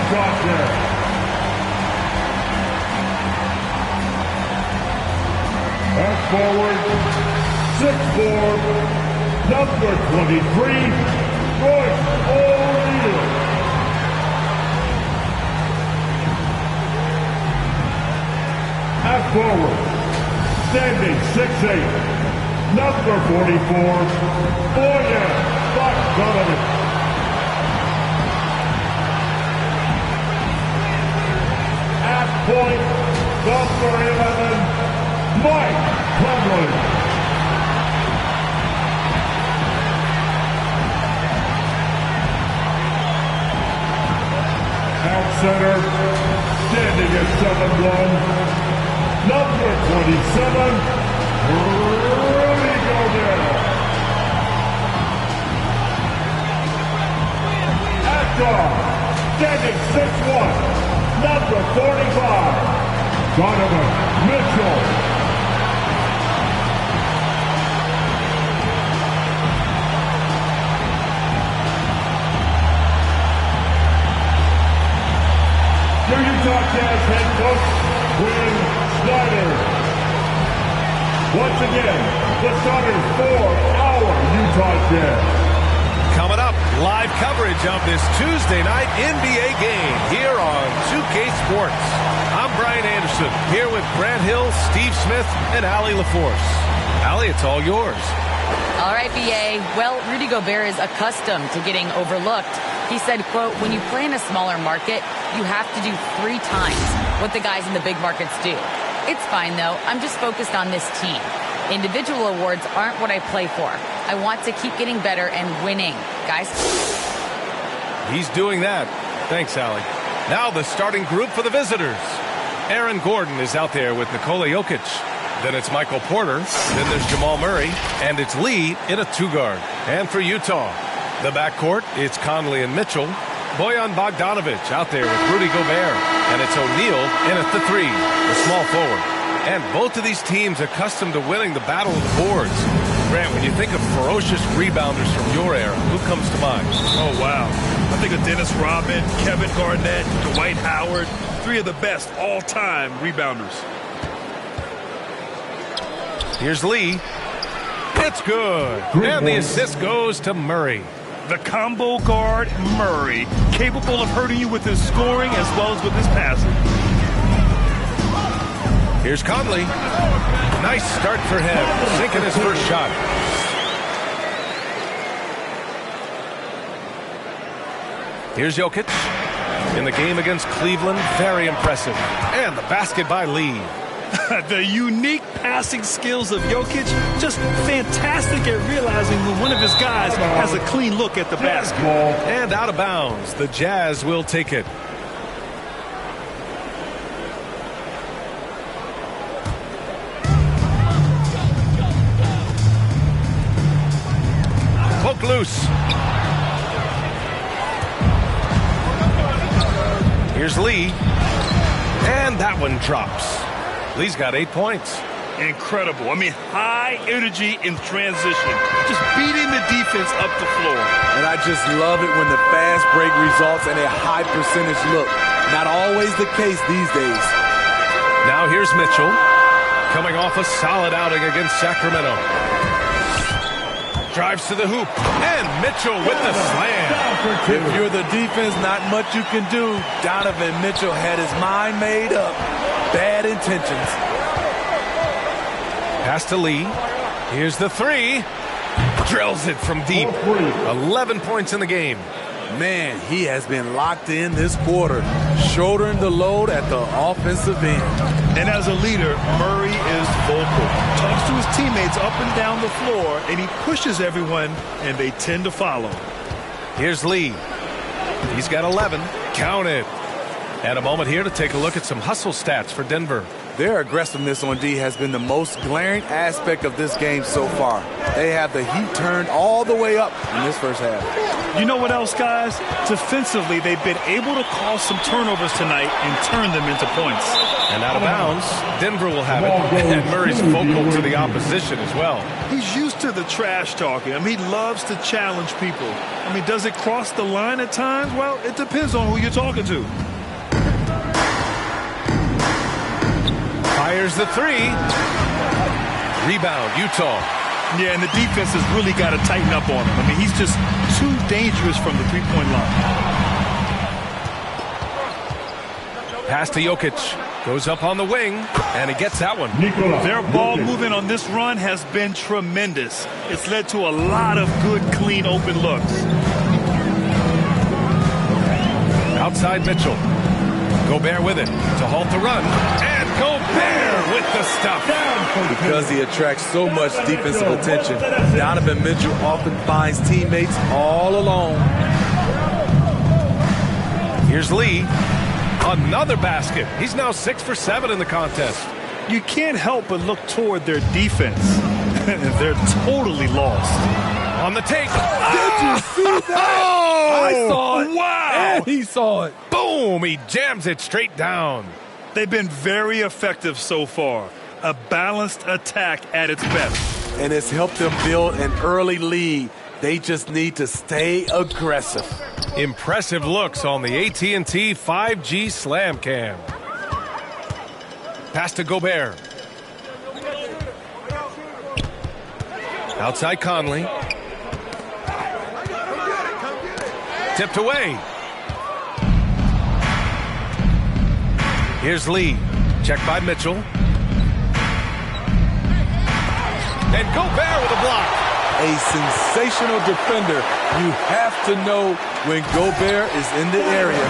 Utah Jazz. At forward, 6'4", number 23, Royce O'Neal. At forward, standing 6'8", number 44, Boyan Bogdanovic. At point, number 11, Mike Conley. At center, standing at 7'1", number 27, Rudy Gobert. At guard, standing 6'1", number 45, Donovan Mitchell. Your Utah Jazz head coach, Quinn Snyder. Once again, the starters for our Utah Jazz. Coming up, live coverage of this Tuesday night NBA game here on 2K Sports. I'm Brian Anderson, here with Grant Hill, Steve Smith, and Allie LaForce. Allie, it's all yours. All right, BA. Well, Rudy Gobert is accustomed to getting overlooked. He said, quote, when you play in a smaller market, you have to do 3 times what the guys in the big markets do. It's fine, though. I'm just focused on this team. Individual awards aren't what I play for. I want to keep getting better and winning, guys. He's doing that. Thanks, Allie. Now the starting group for the visitors. Aaron Gordon is out there with Nikola Jokic. Then it's Michael Porter. Then there's Jamal Murray. And it's Lee in a 2-guard. And for Utah, the backcourt, it's Conley and Mitchell. Boyan Bogdanovic out there with Rudy Gobert. And it's O'Neal in at the 3, the small forward. And both of these teams accustomed to winning the battle of the boards. Grant, when you think of ferocious rebounders from your era, who comes to mind? Oh, wow. I think of Dennis Rodman, Kevin Garnett, Dwight Howard, 3 of the best all-time rebounders. Here's Lee. It's good. And the assist goes to Murray. The combo guard, Murray, capable of hurting you with his scoring as well as with his passing. Here's Conley. Nice start for him, sinking his first shot. Here's Jokic. In the game against Cleveland, very impressive. And the basket by Lee. The unique passing skills of Jokic, just fantastic at realizing when one of his guys has a clean look at the basket. And out of bounds, the Jazz will take it. Poke loose. Here's Lee. And that one drops. Lee's got 8 points. Incredible. I mean, high energy in transition. Just beating the defense up the floor. And I just love it when the fast break results in a high percentage look. Not always the case these days. Now here's Mitchell. Coming off a solid outing against Sacramento. Drives to the hoop. And Mitchell with the slam. If you're the defense, not much you can do. Donovan Mitchell had his mind made up. Bad intentions. Pass to Lee. Here's the 3. Drills it from deep. 11 points in the game. Man, he has been locked in this quarter, shouldering the load at the offensive end. And as a leader, Murray is vocal. Talks to his teammates up and down the floor, and he pushes everyone, and they tend to follow. Here's Lee. He's got 11. Count it. And a moment here to take a look at some hustle stats for Denver. Their aggressiveness on D has been the most glaring aspect of this game so far. They have the heat turned all the way up in this first half. You know what else, guys? Defensively, they've been able to cause some turnovers tonight and turn them into points. And out of bounds, Denver will have it. And Murray's vocal to the opposition as well. He's used to the trash talking. I mean, he loves to challenge people. I mean, does it cross the line at times? Well, it depends on who you're talking to. Fires the three. Rebound, Utah. Yeah, and the defense has really got to tighten up on him. I mean, he's just too dangerous from the three-point line. Pass to Jokic. Goes up on the wing, and he gets that one. Their ball movement on this run has been tremendous. It's led to a lot of good, clean, open looks. Outside Mitchell. Gobert with it to halt the run. And Gobert with the stuff. Because he attracts so much defensive attention, Donovan Mitchell often finds teammates all alone. Here's Lee. Another basket. He's now 6 for 7 in the contest. You can't help but look toward their defense. They're totally lost. On the take. Did you see that? Oh! I saw it. Wow. And he saw it. Boom. He jams it straight down. They've been very effective so far. A balanced attack at its best. And it's helped them build an early lead. They just need to stay aggressive. Impressive looks on the AT&T 5G Slam Cam. Pass to Gobert. Outside Conley. Tipped away. Here's Lee. Checked by Mitchell. And Gobert with a block. A sensational defender. You have to know when Gobert is in the area.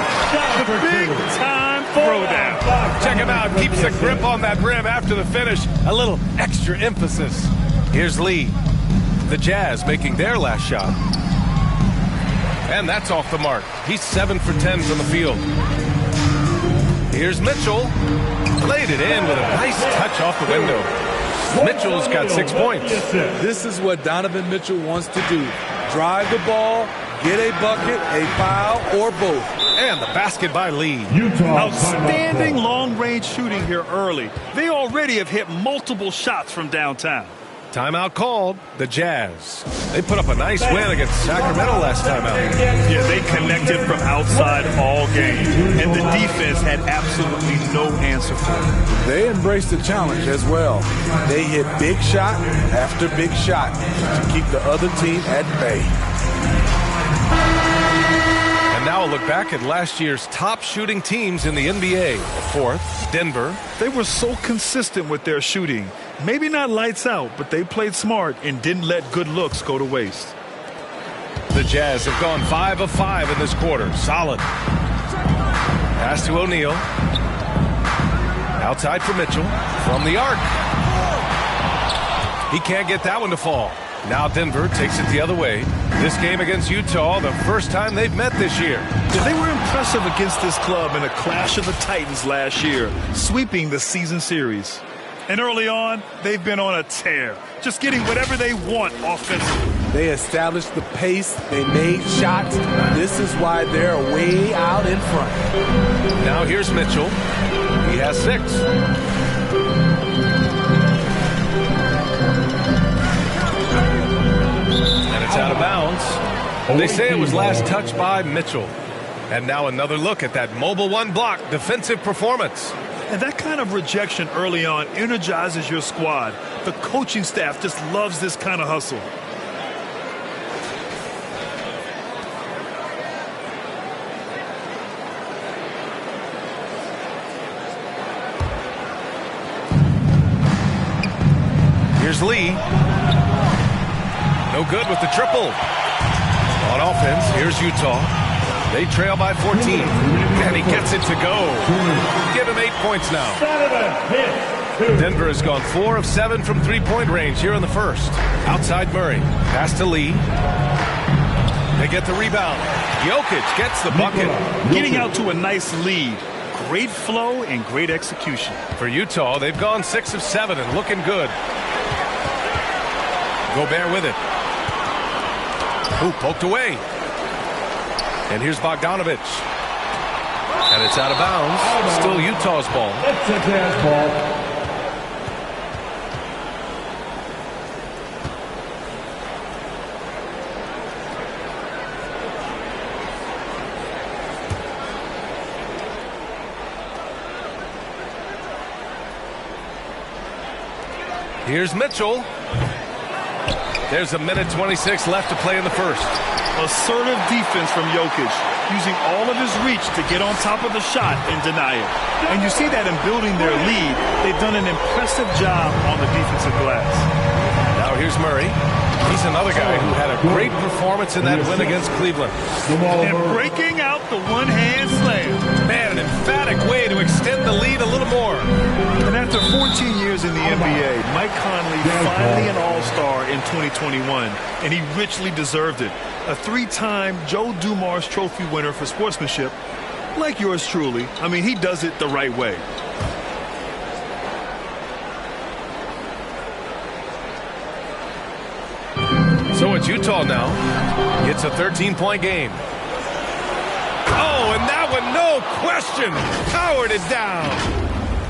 Big time throwdown. Check him out. Keeps a grip on that rim after the finish. A little extra emphasis. Here's Lee. The Jazz making their last shot. And that's off the mark. He's 7 for 10 from the field. Here's Mitchell. Laid it in with a nice touch off the window. Mitchell's got 6 points. This is what Donovan Mitchell wants to do. Drive the ball, get a bucket, a foul, or both. And the basket by Lee. Outstanding long-range shooting here early. They already have hit multiple shots from downtown. Timeout called. The Jazz. They put up a nice win against Sacramento last time out. Yeah, they connected from outside all game. And the defense had absolutely no answer for it. They embraced the challenge as well. They hit big shot after big shot to keep the other team at bay. And now a look back at last year's top shooting teams in the NBA. Fourth, Denver. They were so consistent with their shooting. Maybe not lights out, but they played smart and didn't let good looks go to waste. The Jazz have gone 5 of 5 in this quarter. Solid. Pass to O'Neal. Outside for Mitchell. From the arc. He can't get that one to fall. Now Denver takes it the other way. This game against Utah, the first time they've met this year. Yeah, they were impressive against this club in a clash of the Titans last year, sweeping the season series. And early on, they've been on a tear, just getting whatever they want offensively. They established the pace. They made shots. This is why they're way out in front. Now here's Mitchell. He has 6. And it's out of bounds. They say it was last touched by Mitchell. And now another look at that mobile one block defensive performance. And that kind of rejection early on energizes your squad. The coaching staff just loves this kind of hustle. Here's Lee. No good with the triple. On offense, here's Utah. They trail by 14. And he gets it to go. Give him 8 points now. Denver has gone 4 of 7 from three-point range here in the first. Outside Murray. Pass to Lee. They get the rebound. Jokic gets the bucket. Getting out to a nice lead. great flow and great execution. For Utah, they've gone 6 of 7 and looking good. Gobert with it. Ooh, poked away. And here's Bogdanovich. And it's out of bounds. Still Utah's ball. It's a dance ball. Here's Mitchell. There's a minute 26 left to play in the first. Assertive defense from Jokic, using all of his reach to get on top of the shot and deny it. And you see that in building their lead, they've done an impressive job on the defensive glass. Now here's Murray. He's another guy who had a great performance in that win against Cleveland. And breaking out the one-hand slam. Man, an emphatic way to extend the lead a little more. And after 14 years in the NBA, Mike Conley finally an All-Star in 2021, and he richly deserved it. A 3-time Joe Dumars Trophy winner for sportsmanship, like yours truly. I mean, he does it the right way. So it's Utah now. It's a 13-point game. Oh, and that one, no question, powered it down.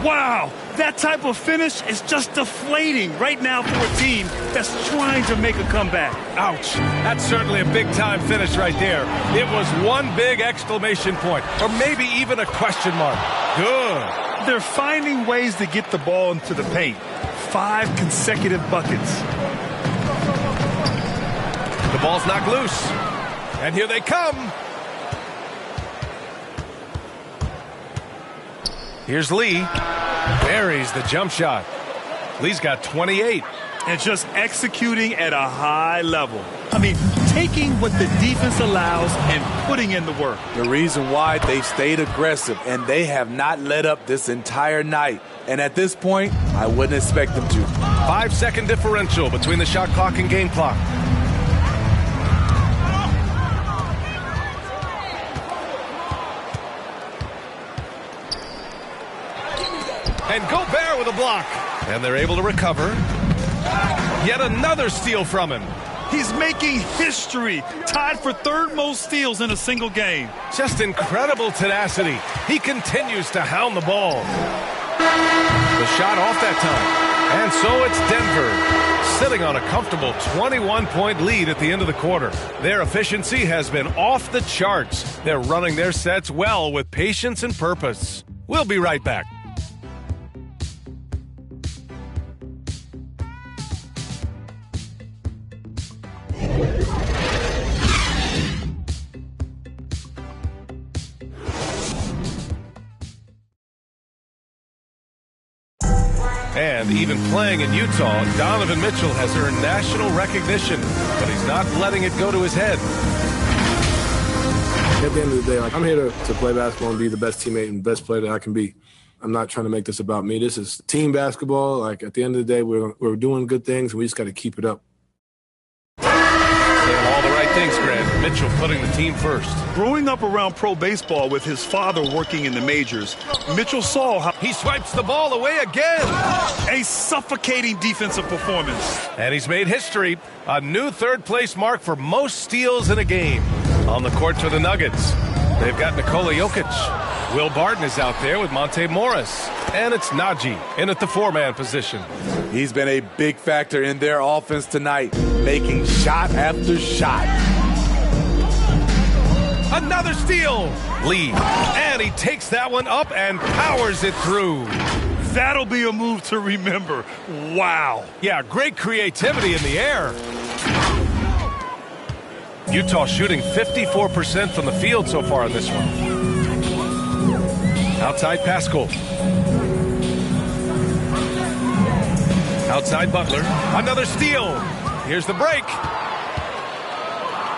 Wow, that type of finish is just deflating right now for a team that's trying to make a comeback. Ouch, that's certainly a big-time finish right there. It was one big exclamation point, or maybe even a question mark. Good. They're finding ways to get the ball into the paint. 5 consecutive buckets. The ball's knocked loose. And here they come. Here's Lee. Buries the jump shot. Lee's got 28. And just executing at a high level. I mean, taking what the defense allows and putting in the work. The reason why they stayed aggressive, and they have not let up this entire night. And at this point, I wouldn't expect them to. 5-second differential between the shot clock and game clock. And Gobert with a block. And they're able to recover. Yet another steal from him. He's making history, tied for 3rd most steals in a single game. Just incredible tenacity. He continues to hound the ball. The shot off that time. And so it's Denver, sitting on a comfortable 21-point lead at the end of the quarter. Their efficiency has been off the charts. They're running their sets well with patience and purpose. We'll be right back. And even playing in Utah, Donovan Mitchell has earned national recognition, but he's not letting it go to his head. At the end of the day, I'm here to play basketball and be the best teammate and best player that I can be. I'm not trying to make this about me. This is team basketball. At the end of the day, we're doing good things, and we just got to keep it up. Saying all the right things, Grant. Mitchell putting the team first. Growing up around pro baseball with his father working in the majors, Mitchell saw how He swipes the ball away again. a suffocating defensive performance. And he's made history. A new 3rd-place mark for most steals in a game. On the court for the Nuggets, they've got Nikola Jokic. Will Barton is out there with Monte Morris. And it's Najee in at the 4-man position. He's been a big factor in their offense tonight, making shot after shot. Another steal. Lee. And he takes that one up and powers it through. That'll be a move to remember. Wow. Yeah, great creativity in the air. Utah shooting 54% from the field so far in this one. Outside Pascal. Outside Butler. Another steal. Here's the break.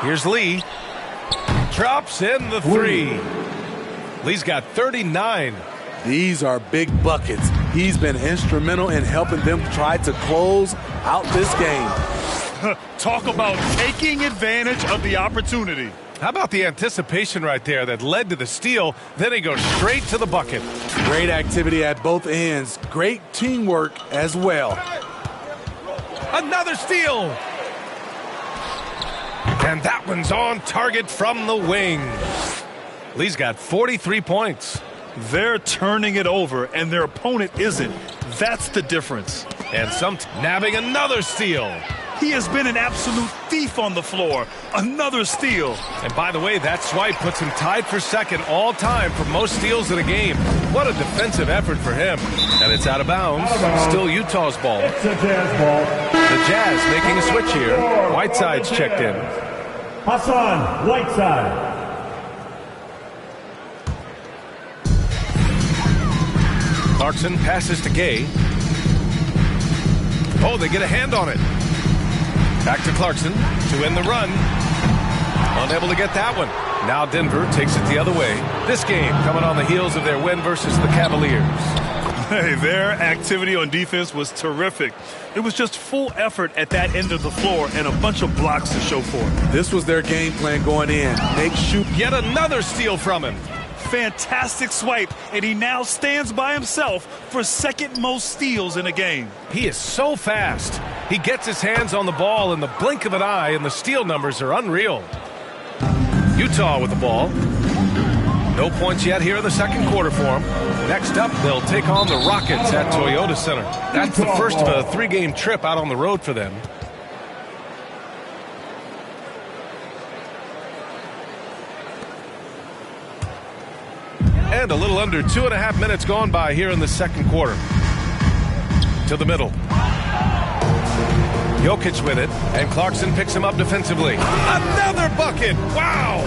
Here's Lee. Drops in the 3. Lee's got 39. These are big buckets. He's been instrumental in helping them try to close out this game. Talk about taking advantage of the opportunity. How about the anticipation right there that led to the steal? Then he goes straight to the bucket. Great activity at both ends. Great teamwork as well. Another steal. And that one's on target from the wing. Lee's got 43 points. They're turning it over, and their opponent isn't. That's the difference. And some nabbing another steal. He has been an absolute thief on the floor. Another steal. And by the way, that swipe puts him tied for second all time for most steals in a game. What a defensive effort for him. And it's out of bounds. Still Utah's ball. It's a Jazz ball. The Jazz making a switch here. Whiteside's checked in. Hassan Whiteside. Clarkson passes to Gay. Oh, they get a hand on it. Back to Clarkson to end the run. Unable to get that one. Now Denver takes it the other way. This game coming on the heels of their win versus the Cavaliers. Hey, their activity on defense was terrific. It was just full effort at that end of the floor and a bunch of blocks to show for it. This was their game plan going in. Make shoot. Yet another steal from him. Fantastic swipe, and he now stands by himself for second most steals in a game. He is so fast. He gets his hands on the ball in the blink of an eye, and the steal numbers are unreal. Utah with the ball. No points yet here in the second quarter for them. Next up, they'll take on the Rockets at Toyota Center. That's the first of a three-game trip out on the road for them. And a little under 2.5 minutes gone by here in the second quarter. To the middle. Jokic with it, and Clarkson picks him up defensively. Another bucket! Wow!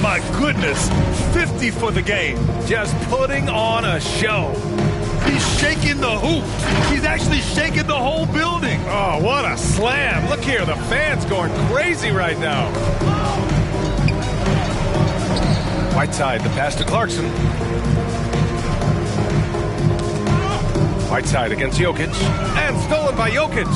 My goodness, 50 for the game. Just putting on a show. He's shaking the hoop. He's actually shaking the whole building. Oh, what a slam. Look here, the fans going crazy right now. Whiteside, the pass to Clarkson. Whiteside against Jokic. And stolen by Jokic.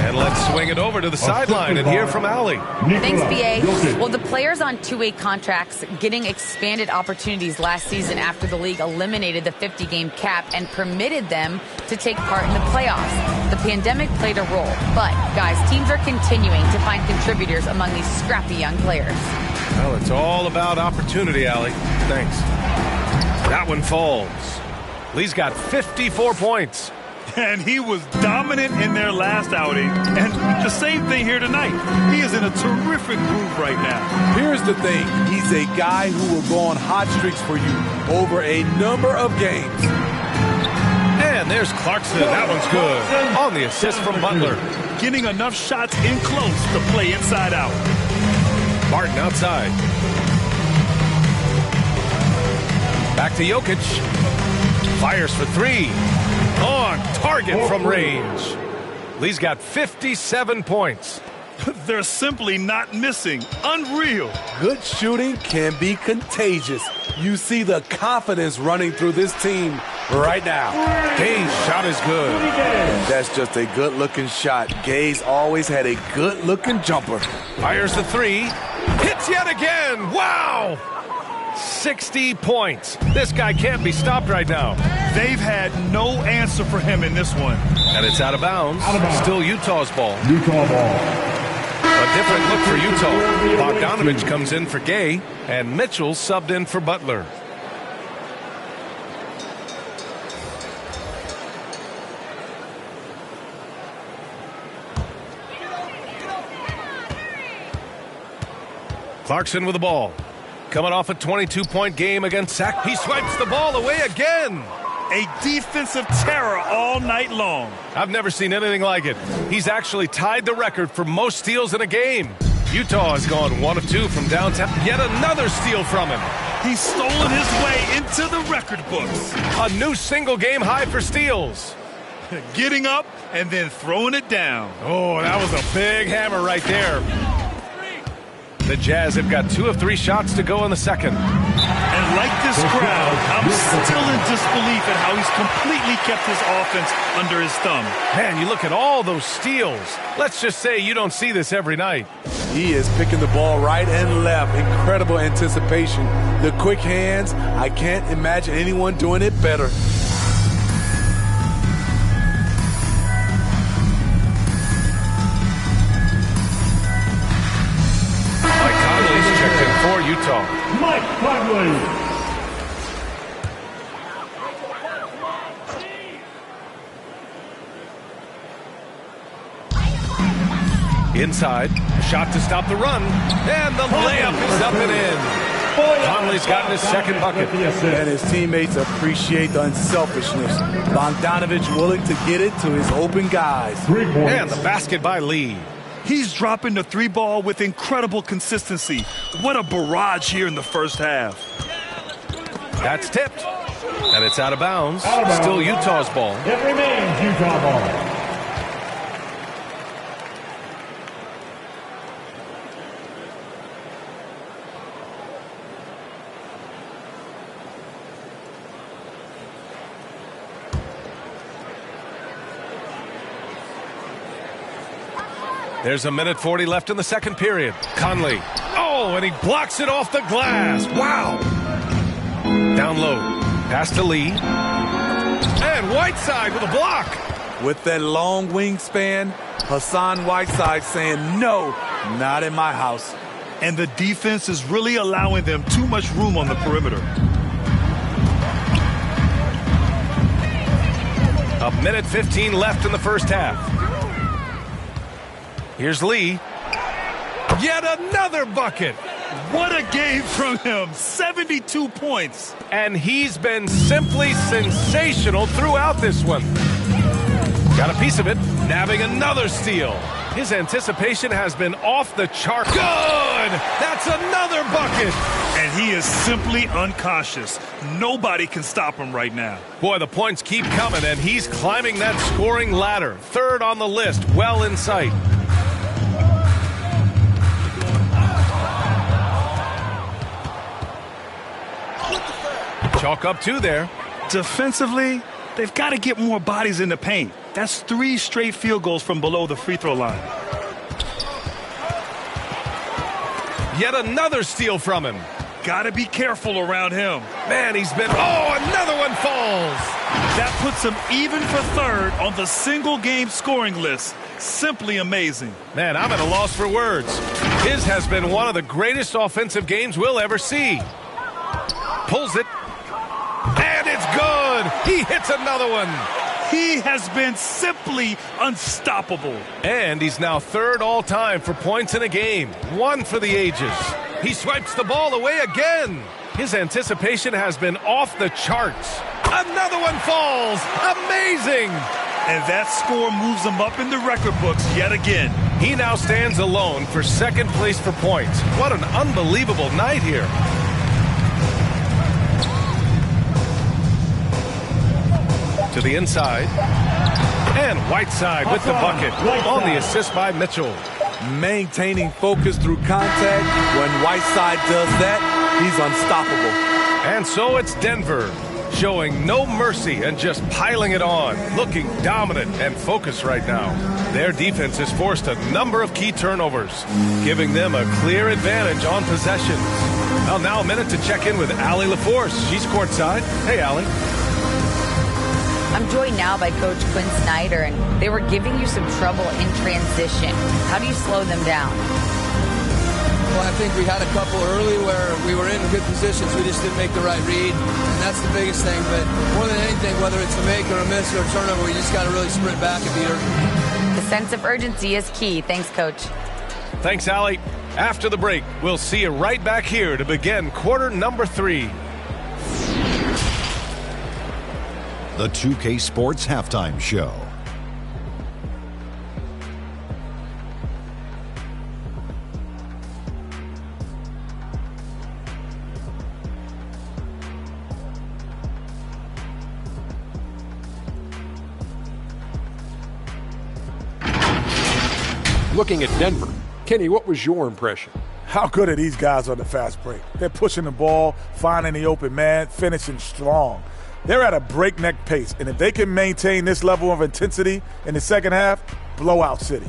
And let's swing it over to the sideline and hear from Allie. Thanks, B.A. Well, the players on two-way contracts getting expanded opportunities last season after the league eliminated the 50-game cap and permitted them to take part in the playoffs. The pandemic played a role. But, guys, teams are continuing to find contributors among these scrappy young players. Well, it's all about opportunity, Allie. Thanks. That one falls. Lee's got 54 points. And he was dominant in their last outing. And the same thing here tonight. He is in a terrific groove right now. Here's the thing. He's a guy who will go on hot streaks for you over a number of games. And there's Clarkson. That one's good. On the assist from Butler. Getting enough shots in close to play inside out. Martin outside. Back to Jokic. Fires for three. On target from range. Lee's got 57 points. They're simply not missing. Unreal. Good shooting can be contagious. You see the confidence running through this team right now. Gay's shot is good. That's just a good-looking shot. Gay's always had a good-looking jumper. Fires the three. Hits yet again. Wow! 60 points. This guy can't be stopped right now. They've had no answer for him in this one. And it's out of bounds. Still Utah's ball. Utah ball. A different look for Utah. Bogdanovich comes in for Gay, and Mitchell subbed in for Butler. Clarkson with the ball. Coming off a 22-point game against Sac. He swipes the ball away again. A defensive terror all night long. I've never seen anything like it. He's actually tied the record for most steals in a game. Utah has gone 1 of 2 from downtown. Yet another steal from him. He's stolen his way into the record books. A new single-game high for steals. Getting up and then throwing it down. Oh, that was a big hammer right there. The Jazz have got 2 of 3 shots to go in the second. And like this crowd, I'm still in disbelief at how he's completely kept his offense under his thumb. Man, you look at all those steals. Let's just say you don't see this every night. He is picking the ball right and left. Incredible anticipation. The quick hands, I can't imagine anyone doing it better. Mike Conley's checked in for Utah. Mike Conley. Inside, a shot to stop the run, and the layup is up and in. Conley's gotten his second bucket. And his teammates appreciate the unselfishness. Bogdanovich willing to get it to his open guys. And the basket by Lee. He's dropping the 3 ball with incredible consistency. What a barrage here in the first half. That's tipped, and it's out of bounds. Still Utah's ball. It remains Utah ball. There's a minute 40 left in the second period. Conley. Oh, and he blocks it off the glass. Wow. Down low. Pass to Lee. And Whiteside with a block. With that long wingspan, Hassan Whiteside saying, no, not in my house. And the defense is really allowing them too much room on the perimeter. A minute 15 left in the first half. Here's Lee. Yet another bucket. What a game from him. 72 points. And he's been simply sensational throughout this one. Got a piece of it, nabbing another steal. His anticipation has been off the chart. Good! That's another bucket. And he is simply uncautious. Nobody can stop him right now. Boy, the points keep coming, and he's climbing that scoring ladder. Third on the list, well in sight. Chalk up 2 there. Defensively, they've got to get more bodies in the paint. That's 3 straight field goals from below the free throw line. Yet another steal from him. Got to be careful around him. Man, he's been... Oh, another one falls. That puts him even for third on the single-game scoring list. Simply amazing. Man, I'm at a loss for words. His has been one of the greatest offensive games we'll ever see. Pulls it. And it's good. He hits another one. He has been simply unstoppable. And he's now third all-time for points in a game. 1 for the ages. He swipes the ball away again. His anticipation has been off the charts. Another one falls. Amazing. And that score moves him up in the record books yet again. He now stands alone for second place for points. What an unbelievable night here. To the inside. And Whiteside with the bucket on the assist by Mitchell. Maintaining focus through contact. When Whiteside does that, he's unstoppable. And so it's Denver, showing no mercy and just piling it on, looking dominant and focused right now. Their defense has forced a number of key turnovers, giving them a clear advantage on possessions. Well, now a minute to check in with Allie LaForce. She's courtside. Hey, Allie. I'm joined now by Coach Quinn Snyder, and they were giving you some trouble in transition. How do you slow them down? Well, I think we had a couple early where we were in good positions. We just didn't make the right read, and that's the biggest thing. But more than anything, whether it's a make or a miss or a turnover, we just got to really sprint back and be urgent. The sense of urgency is key. Thanks, Coach. Thanks, Allie. After the break, we'll see you right back here to begin quarter number 3. The 2K Sports Halftime Show. Looking at Denver, Kenny, what was your impression? How good are these guys on the fast break? They're pushing the ball, finding the open man, finishing strong. They're at a breakneck pace, and if they can maintain this level of intensity in the second half, blowout city.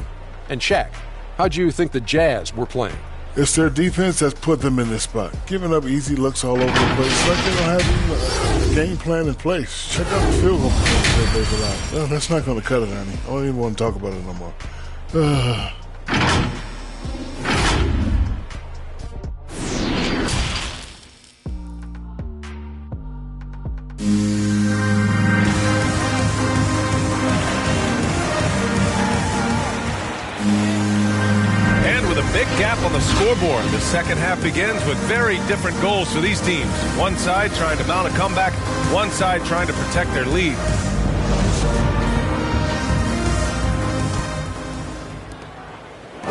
And Shaq, how'd you think the Jazz were playing? It's their defense that's put them in this spot. Giving up easy looks all over the place. Like they don't have a game plan in place. Check out the field goal that they've allowed. No, that's not going to cut it, honey. I don't even want to talk about it no more. Big gap on the scoreboard. The second half begins with very different goals for these teams. One side trying to mount a comeback, one side trying to protect their lead.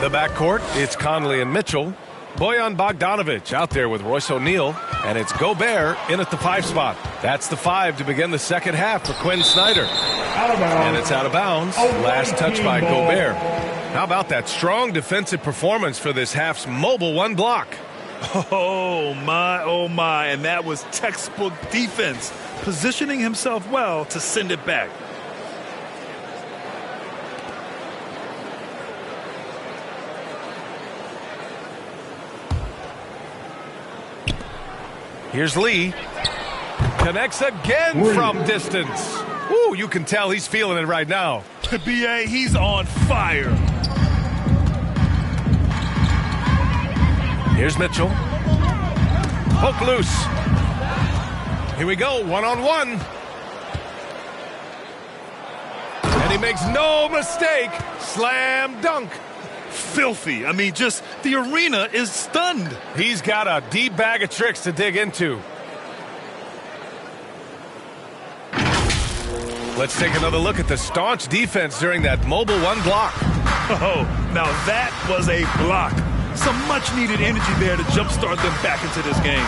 The backcourt, it's Conley and Mitchell. Bojan Bogdanovic out there with Royce O'Neal, and it's Gobert in at the 5 spot. That's the 5 to begin the second half for Quinn Snyder. And it's out of bounds. Last touch by Gobert. How about that strong defensive performance for this half's mobile 1 block? Oh, my, and that was textbook defense, positioning himself well to send it back. Here's Lee. Connects again from distance. Ooh, you can tell he's feeling it right now. B.A., he's on fire. Here's Mitchell. Poke loose. Here we go, 1-on-1. And he makes no mistake. Slam dunk. Filthy. I mean, just the arena is stunned. He's got a deep bag of tricks to dig into. Let's take another look at the staunch defense during that mobile 1 block. Oh, now that was a block. Some much-needed energy there to jumpstart them back into this game.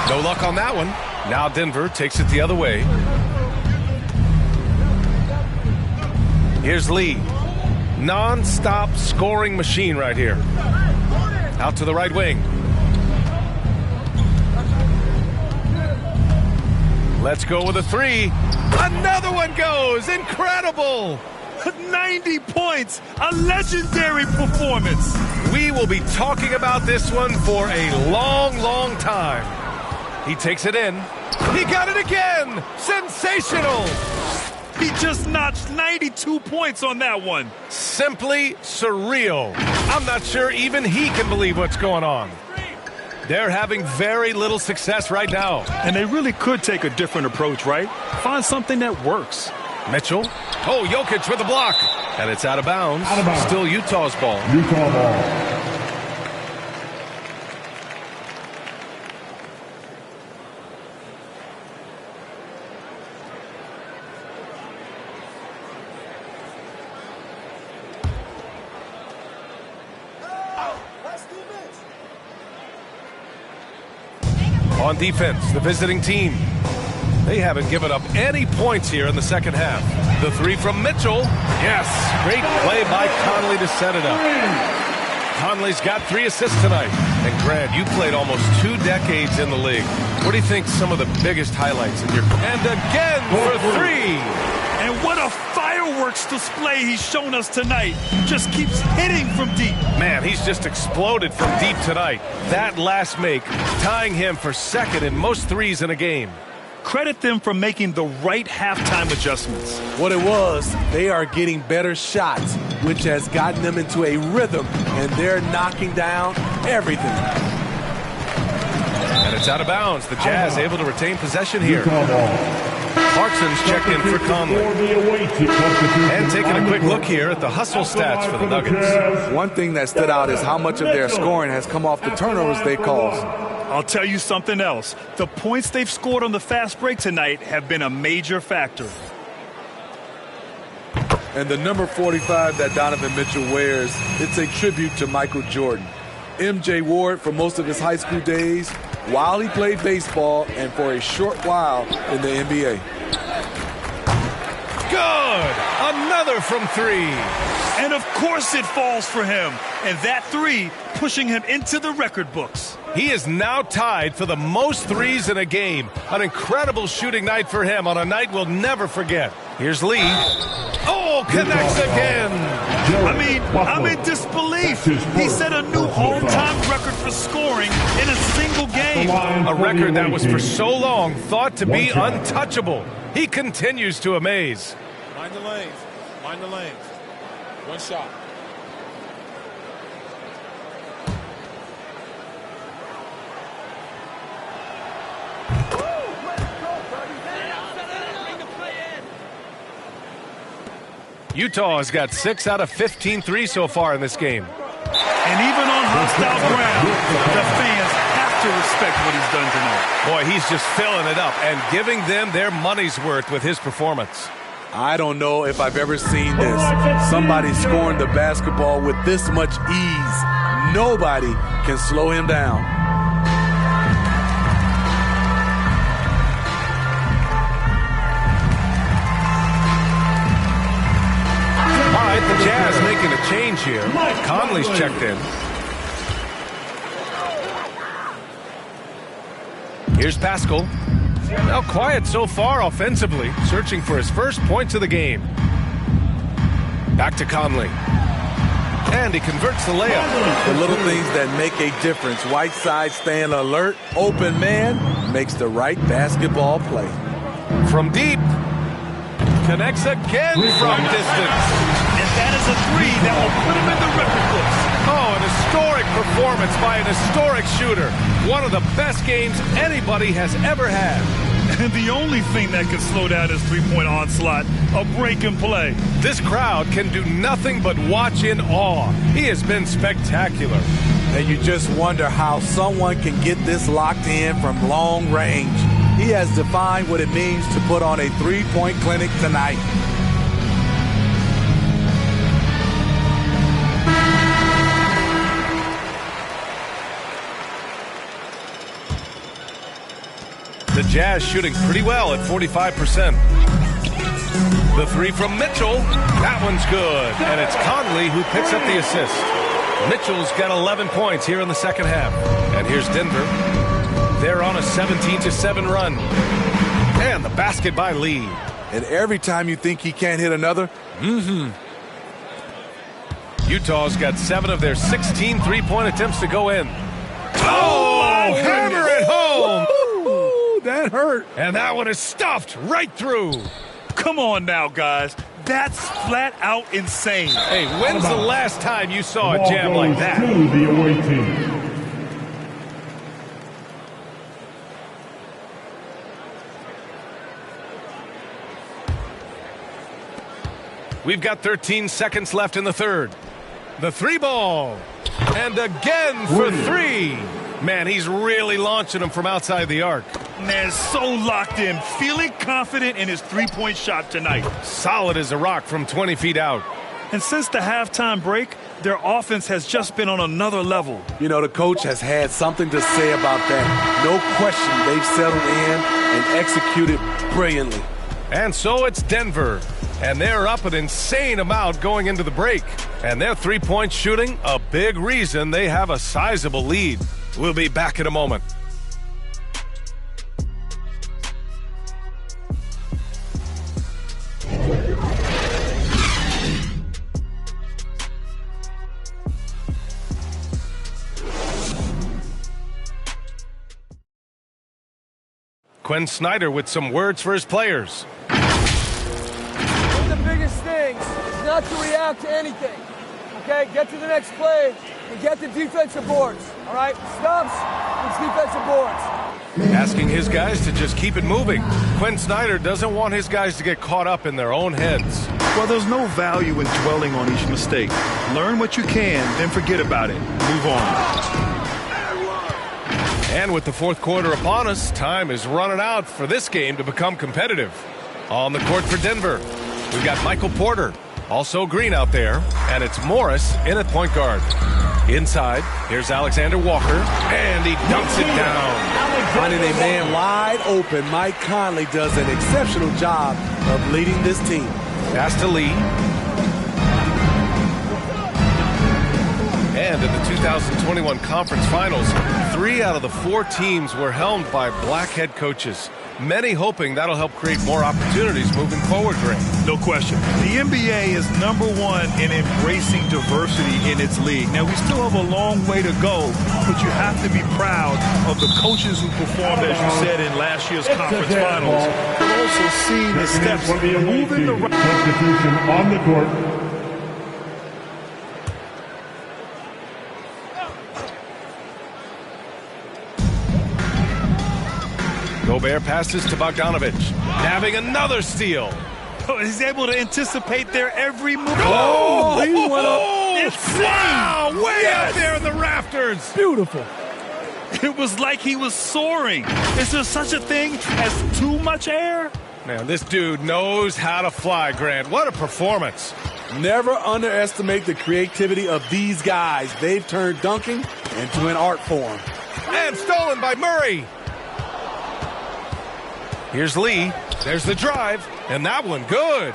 No luck on that one. Now Denver takes it the other way. Here's Lee. Non-stop scoring machine right here. Out to the right wing. Let's go with a 3. Another one goes. Incredible. 90 points. A legendary performance. We will be talking about this one for a long, long time. He takes it in. He got it again. Sensational. He just notched 92 points on that one. Simply surreal. I'm not sure even he can believe what's going on. They're having very little success right now. And they really could take a different approach, right? Find something that works. Mitchell. Oh, Jokic with a block. And it's out of bounds. Still Utah's ball. Utah ball. On defense, the visiting team. They haven't given up any points here in the second half. The 3 from Mitchell. Yes, great play by Conley to set it up. Conley's got 3 assists tonight. And Grant, you played almost 2 decades in the league. What do you think some of the biggest highlights in your... And again for 3. And what a fireworks display he's shown us tonight. Just keeps hitting from deep. Man, he's just exploded from deep tonight. That last make, tying him for second in most threes in a game. Credit them for making the right halftime adjustments. What it was, they are getting better shots, which has gotten them into a rhythm, and they're knocking down everything. And it's out of bounds. The Jazz able to retain possession here. Clarkson's checked in for Conley. And taking a quick look here at the hustle stats for the Nuggets. One thing that stood out is how much of their scoring has come off the turnovers they caused. I'll tell you something else. The points they've scored on the fast break tonight have been a major factor. And the number 45 that Donovan Mitchell wears, it's a tribute to Michael Jordan. MJ wore it for most of his high school days, while he played baseball, and for a short while in the NBA. Good! Another from 3. And of course it falls for him. And that 3 pushing him into the record books. He is now tied for the most threes in a game. An incredible shooting night for him on a night we'll never forget. Here's Lee. Oh, connects again. I mean, I'm in disbelief. He set a new all-time record for scoring in a single game. A record that was for so long thought to be untouchable. He continues to amaze. Mind the lanes. Mind the lanes. One shot. Utah has got 6 out of 15 threes so far in this game. And even on hostile ground, the fans have to respect what he's done tonight. Boy, he's just filling it up and giving them their money's worth with his performance. I don't know if I've ever seen this. Somebody scoring the basketball with this much ease. Nobody can slow him down. All right, the Jazz making a change here. Conley's checked in. Here's Pascal. Now quiet so far offensively, searching for his first points of the game. Back to Conley. And he converts the layup. The little things that make a difference. Whiteside staying alert, open man, makes the right basketball play. From deep. Connects again from distance. And that is a 3 that will put him in the record books. Oh, an historic performance by an historic shooter. One of the best games anybody has ever had. And the only thing that can slow down his three-point onslaught, a break and play. This crowd can do nothing but watch in awe. He has been spectacular. And you just wonder how someone can get this locked in from long range. He has defined what it means to put on a three-point clinic tonight. The Jazz shooting pretty well at 45%. The 3 from Mitchell. That one's good. And it's Conley who picks up the assist. Mitchell's got 11 points here in the second half. And here's Denver. They're on a 17-7 run. And the basket by Lee. And every time you think he can't hit another, Utah's got 7 of their 16 three-point attempts to go in. Oh, hammer it home. Ooh, that hurt. And that one is stuffed right through. Come on now, guys. That's flat out insane. Hey, when's the last time you saw a jam like that? To the away team. We've got 13 seconds left in the third. The 3 ball. And again for 3. Man, he's really launching them from outside the arc. Man, so locked in, feeling confident in his three-point shot tonight. Solid as a rock from 20 feet out. And since the halftime break, their offense has just been on another level. You know, the coach has had something to say about that. No question, they've settled in and executed brilliantly. And so it's Denver. And they're up an insane amount going into the break. And their three-point shooting, a big reason they have a sizable lead. We'll be back in a moment. Quinn Snyder with some words for his players. One of the biggest things is not to react to anything. Okay, get to the next play and get the defensive boards. All right, stops, it's defensive boards. Asking his guys to just keep it moving. Quinn Snyder doesn't want his guys to get caught up in their own heads. Well, there's no value in dwelling on each mistake. Learn what you can, then forget about it. Move on. And with the fourth quarter upon us, time is running out for this game to become competitive. On the court for Denver, we've got Michael Porter, also Green out there, and it's Morris in at point guard. Inside, here's Alexander Walker, and he dunks it down. Finding a man wide open, Mike Conley does an exceptional job of leading this team. Pass to Lee. And in the 2021 conference finals, 3 out of the 4 teams were helmed by black head coaches. Many hoping that'll help create more opportunities moving forward, Grant. No question. The NBA is #1 in embracing diversity in its league. Now, we still have a long way to go, but you have to be proud of the coaches who performed, as you said, in last year's conference finals. But also see the steps moving the right. Substitution on the court. Gobert passes to Bogdanovic, nabbing another steal. Oh, he's able to anticipate their every move. Oh, he went up. Insane! Wow, way out there in the rafters. Beautiful. It was like he was soaring. Is there such a thing as too much air? Man, this dude knows how to fly, Grant. What a performance. Never underestimate the creativity of these guys. They've turned dunking into an art form. And stolen by Murray. Here's Lee. There's the drive. And that one good.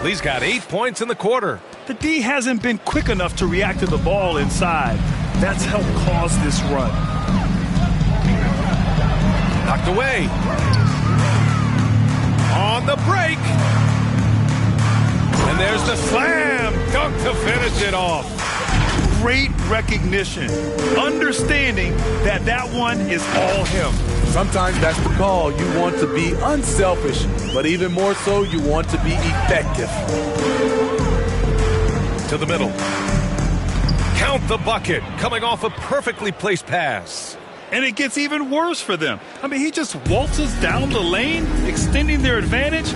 Lee's got 8 points in the quarter. The D hasn't been quick enough to react to the ball inside. That's helped cause this run. Knocked away. On the break. And there's the slam dunk to finish it off. Great recognition. Understanding that that one is all him. Sometimes that's the call. You want to be unselfish, but even more so, you want to be effective. To the middle. Count the bucket, coming off a perfectly placed pass. And it gets even worse for them. I mean, he just waltzes down the lane, extending their advantage.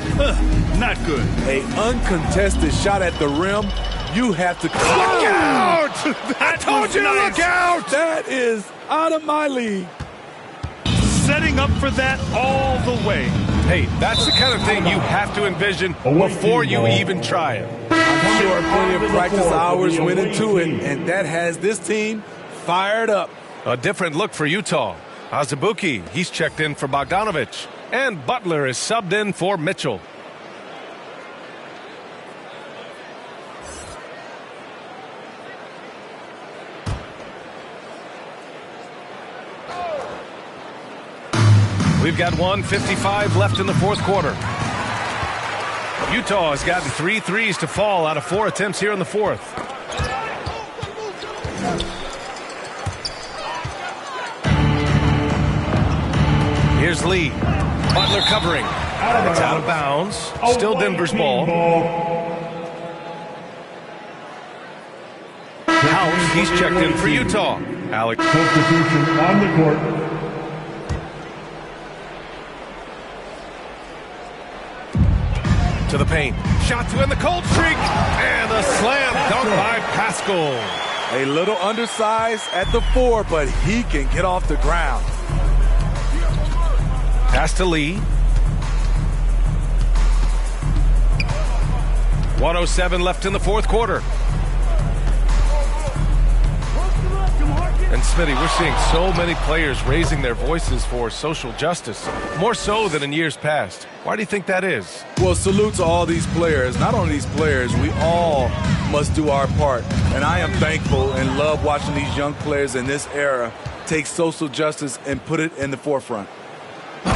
Not good. A uncontested shot at the rim. You have to... Look out! I told you to look out! That is out of my league. Setting up for that all the way. Hey, that's the kind of thing you have to envision before you even try it. I'm sure plenty of practice hours went into it, and that has this team fired up. A different look for Utah. Azubuike, he's checked in for Bogdanovic. And Butler is subbed in for Mitchell. We've got 1:55 left in the fourth quarter. Utah has gotten 3 threes to fall out of 4 attempts here in the fourth. Here's Lee. Butler covering. It's out of bounds. Still Denver's ball. House, he's checked in for Utah. Alex. Substitution on the court. To the paint. Shot to end the cold streak. And a slam dunk by Pascal. A little undersized at the 4, but he can get off the ground. Pass to Lee. 1:07 left in the fourth quarter. And Smitty, we're seeing so many players raising their voices for social justice, more so than in years past. Why do you think that is? Well, salute to all these players. Not only these players, we all must do our part. And I am thankful and love watching these young players in this era take social justice and put it in the forefront.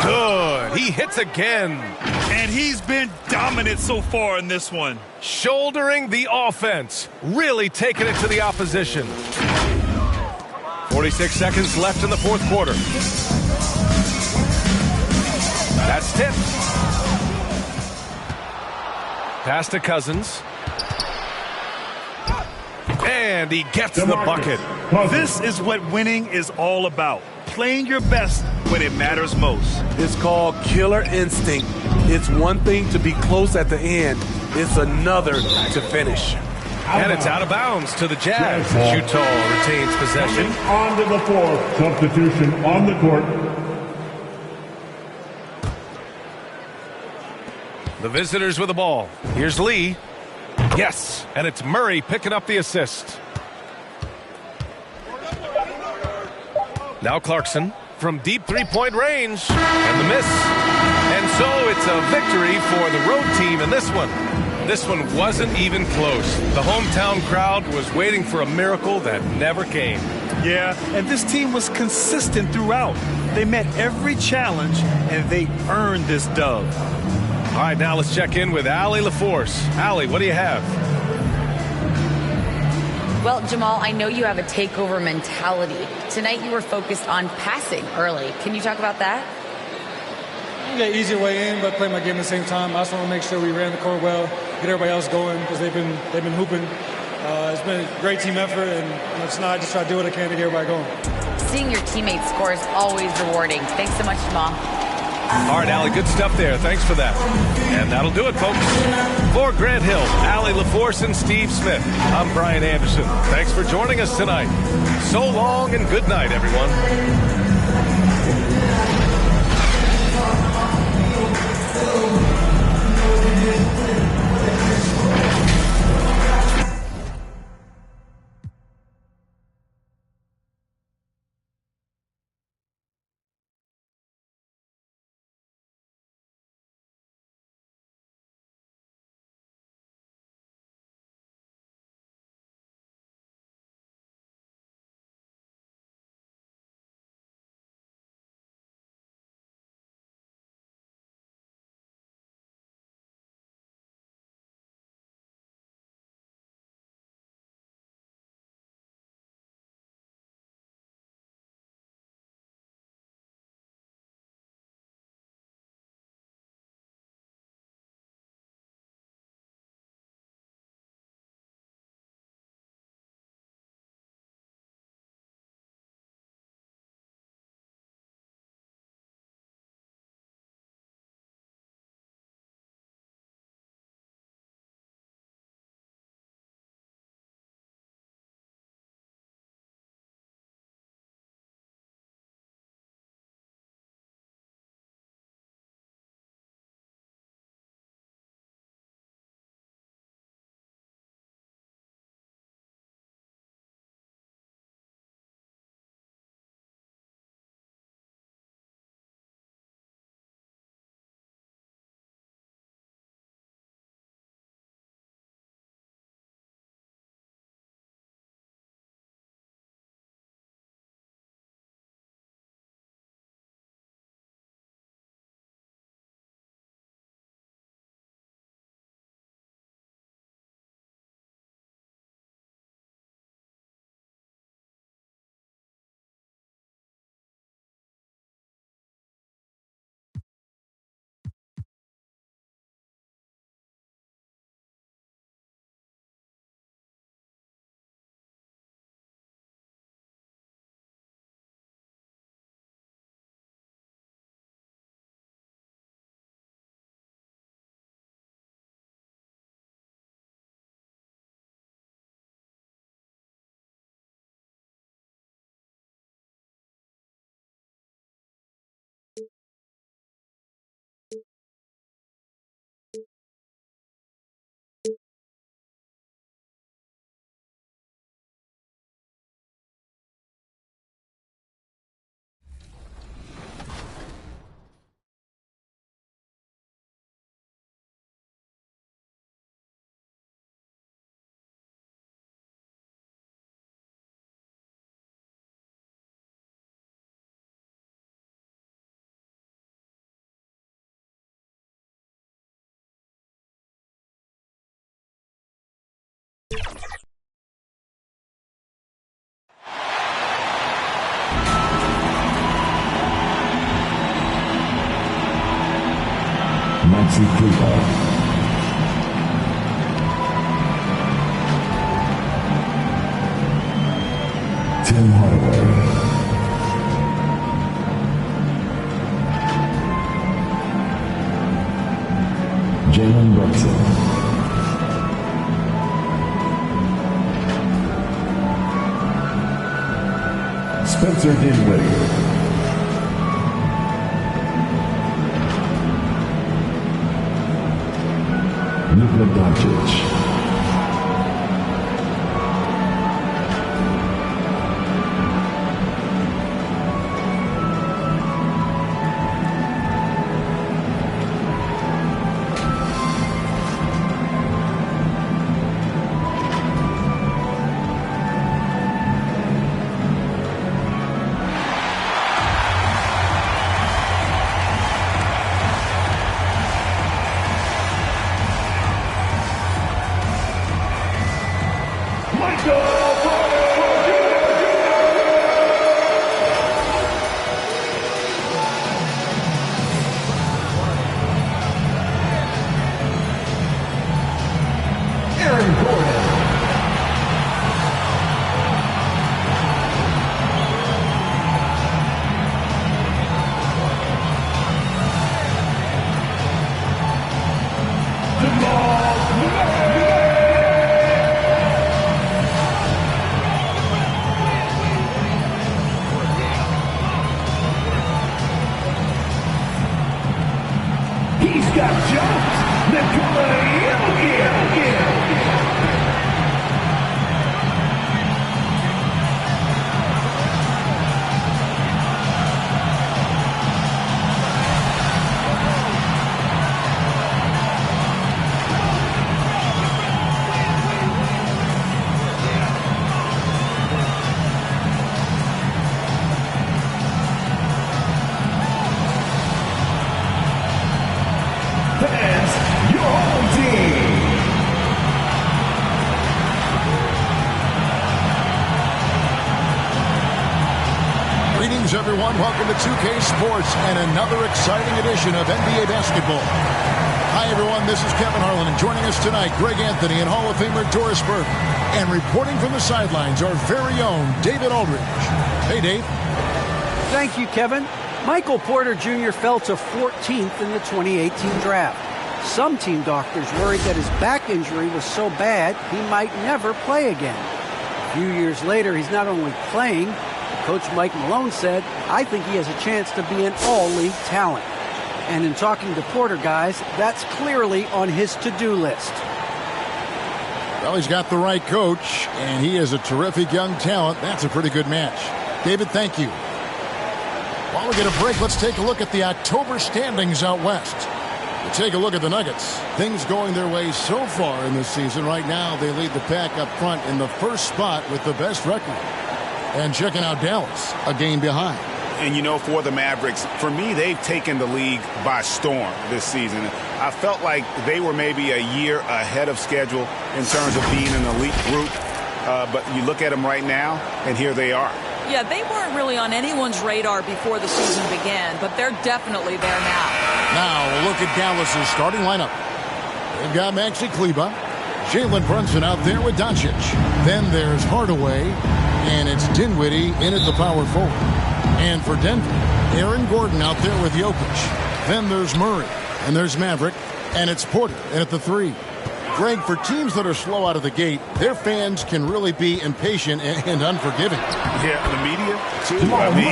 Good. He hits again. And he's been dominant so far in this one. Shouldering the offense. Really taking it to the opposition. 46 seconds left in the fourth quarter. That's tipped. Pass to Cousins. And he gets the bucket. This is what winning is all about. Playing your best when it matters most. It's called killer instinct. It's one thing to be close at the end. It's another to finish. And it's out of bounds to the Jazz. Utah retains possession. On to the fourth. Substitution on the court. The visitors with the ball. Here's Lee. Yes, and it's Murray picking up the assist. Now Clarkson from deep three-point range. And the miss. And so it's a victory for the road team in this one. This one wasn't even close. The hometown crowd was waiting for a miracle that never came. Yeah, and this team was consistent throughout. They met every challenge, and they earned this dub. All right, now let's check in with Allie LaForce. Allie, what do you have? Well, Jamal, I know you have a takeover mentality. Tonight you were focused on passing early. Can you talk about that? Yeah, easier way in, but play my game at the same time. I just want to make sure we ran the court well, get everybody else going because they've been hooping. It's been a great team effort, and tonight I just try to do what I can to get everybody going. Seeing your teammates score is always rewarding. Thanks so much, Jamal. All right, Allie, good stuff there. Thanks for that. And that'll do it, folks. For Grant Hill, Allie LaForce, and Steve Smith, I'm Brian Anderson. Thanks for joining us tonight. So long and good night, everyone. Maxi Cooper, Tim Hardaway, Jalen Brunson, Spencer Dinwiddie, Luka Doncic, Greetings, everyone. Welcome to 2K Sports and another exciting edition of NBA basketball. Hi, everyone. This is Kevin Harlan, and joining us tonight, Greg Anthony and Hall of Famer Doris Burke. And reporting from the sidelines, our very own David Aldridge. Hey, Dave. Thank you, Kevin. Michael Porter Jr. fell to 14th in the 2018 draft. Some team doctors worried that his back injury was so bad he might never play again. A few years later, he's not only playing, Coach Mike Malone said, I think he has a chance to be an all-league talent. And in talking to Porter, guys, that's clearly on his to-do list. Well, he's got the right coach, and he is a terrific young talent. That's a pretty good match. David, thank you. While we get a break, let's take a look at the October standings out west. We'll take a look at the Nuggets. Things going their way so far in this season. Right now, they lead the pack up front in the first spot with the best record. And checking out Dallas, a game behind. And, you know, for the Mavericks, for me, they've taken the league by storm this season. I felt like they were maybe a year ahead of schedule in terms of being an elite group. But you look at them right now, and here they are. Yeah, they weren't really on anyone's radar before the season began, but they're definitely there now. Now, a look at Dallas's starting lineup. They've got Maxi Kleber, Jalen Brunson out there with Doncic. Then there's Hardaway, and it's Dinwiddie in at the power forward. And for Denver, Aaron Gordon out there with Jokic. Then there's Murray, and there's Maverick, and it's Porter in at the 3. Greg, for teams that are slow out of the gate, their fans can really be impatient and unforgiving. Yeah, the media, too. I mean,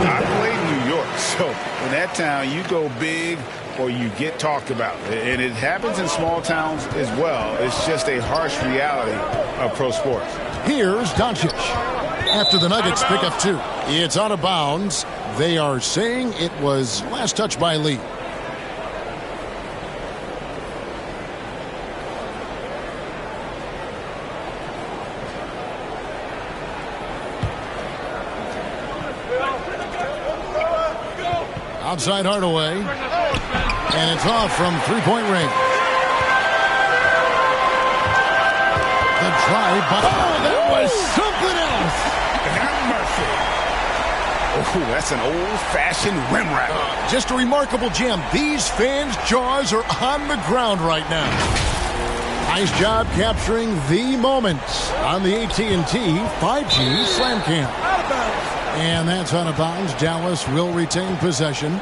I played in New York, so in that town, you go big or you get talked about. And it happens in small towns as well. It's just a harsh reality of pro sports. Here's Doncic. After the Nuggets pick up 2. It's out of bounds. They are saying it was last touch by Lee. Outside Hardaway, and it's off from three-point range. The drive, but oh, that was something else. Have mercy. Oh, that's an old-fashioned rim wrap. Just a remarkable jam. These fans' jaws are on the ground right now. Nice job capturing the moment on the AT&T 5G Slam Cam. And that's out of bounds. Dallas will retain possession.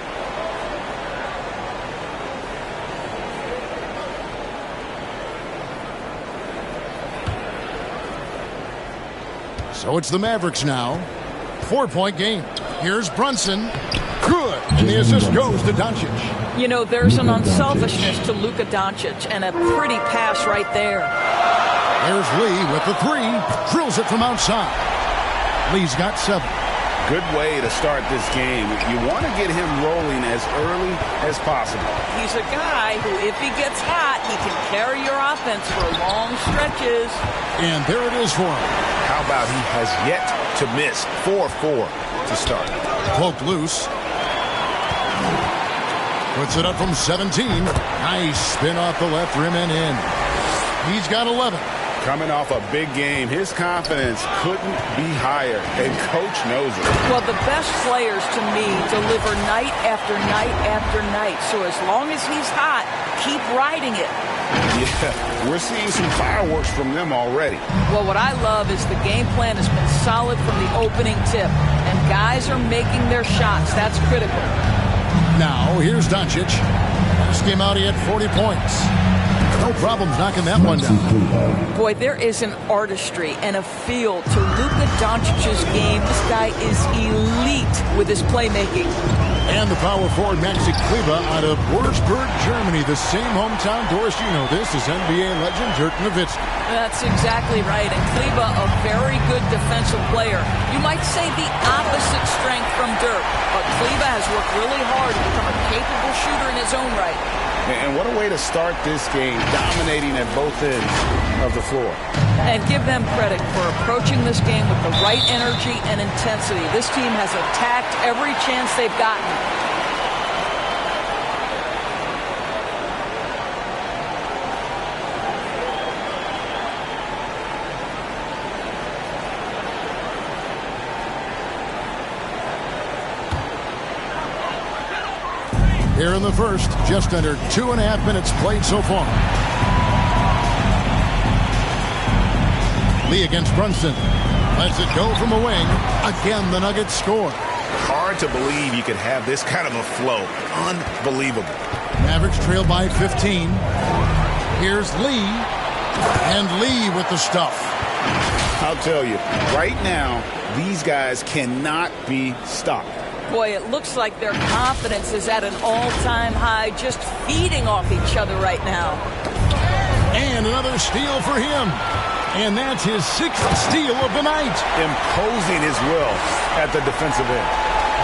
So it's the Mavericks now. 4-point game. Here's Brunson. Good. And the assist goes to Doncic. You know, there's an unselfishness to Luka Doncic and a pretty pass right there. There's Lee with the 3. Drills it from outside. Lee's got 7. Good way to start this game. You want to get him rolling as early as possible. He's a guy who, if he gets hot, he can carry your offense for long stretches. And there it is for him. How about he has yet to miss 4-4 to start. Poked loose. Puts it up from 17. Nice spin off the left rim and in. He's got 11. Coming off a big game, his confidence couldn't be higher, and Coach knows it. Well, the best players, to me, deliver night after night after night. So as long as he's hot, keep riding it. Yeah, we're seeing some fireworks from them already. Well, what I love is the game plan has been solid from the opening tip, and guys are making their shots. That's critical. Now, here's Doncic. Last game out, he had 40 points. No problems knocking that one down. Boy, there is an artistry and a feel to Luka Doncic's game. This guy is elite with his playmaking. And the power forward, Maxi Kleber, out of Würzburg, Germany. The same hometown. Doris, you know this is NBA legend Dirk Nowitzki. That's exactly right. And Kleber, a very good defensive player. You might say the opposite strength from Dirk. But Kleber has worked really hard to become a capable shooter in his own right. And what a way to start this game, dominating at both ends of the floor. And give them credit for approaching this game with the right energy and intensity. This team has attacked every chance they've gotten. here in the first. Just under 2.5 minutes played so far. Lee against Brunson. Lets it go from the wing. Again, the Nuggets score. Hard to believe you could have this kind of a flow. Unbelievable. Mavericks trail by 15. Here's Lee. And Lee with the stuff. I'll tell you, right now, these guys cannot be stopped. Boy, it looks like their confidence is at an all-time high, just feeding off each other right now. And another steal for him. And that's his 6th steal of the night. Imposing his will at the defensive end.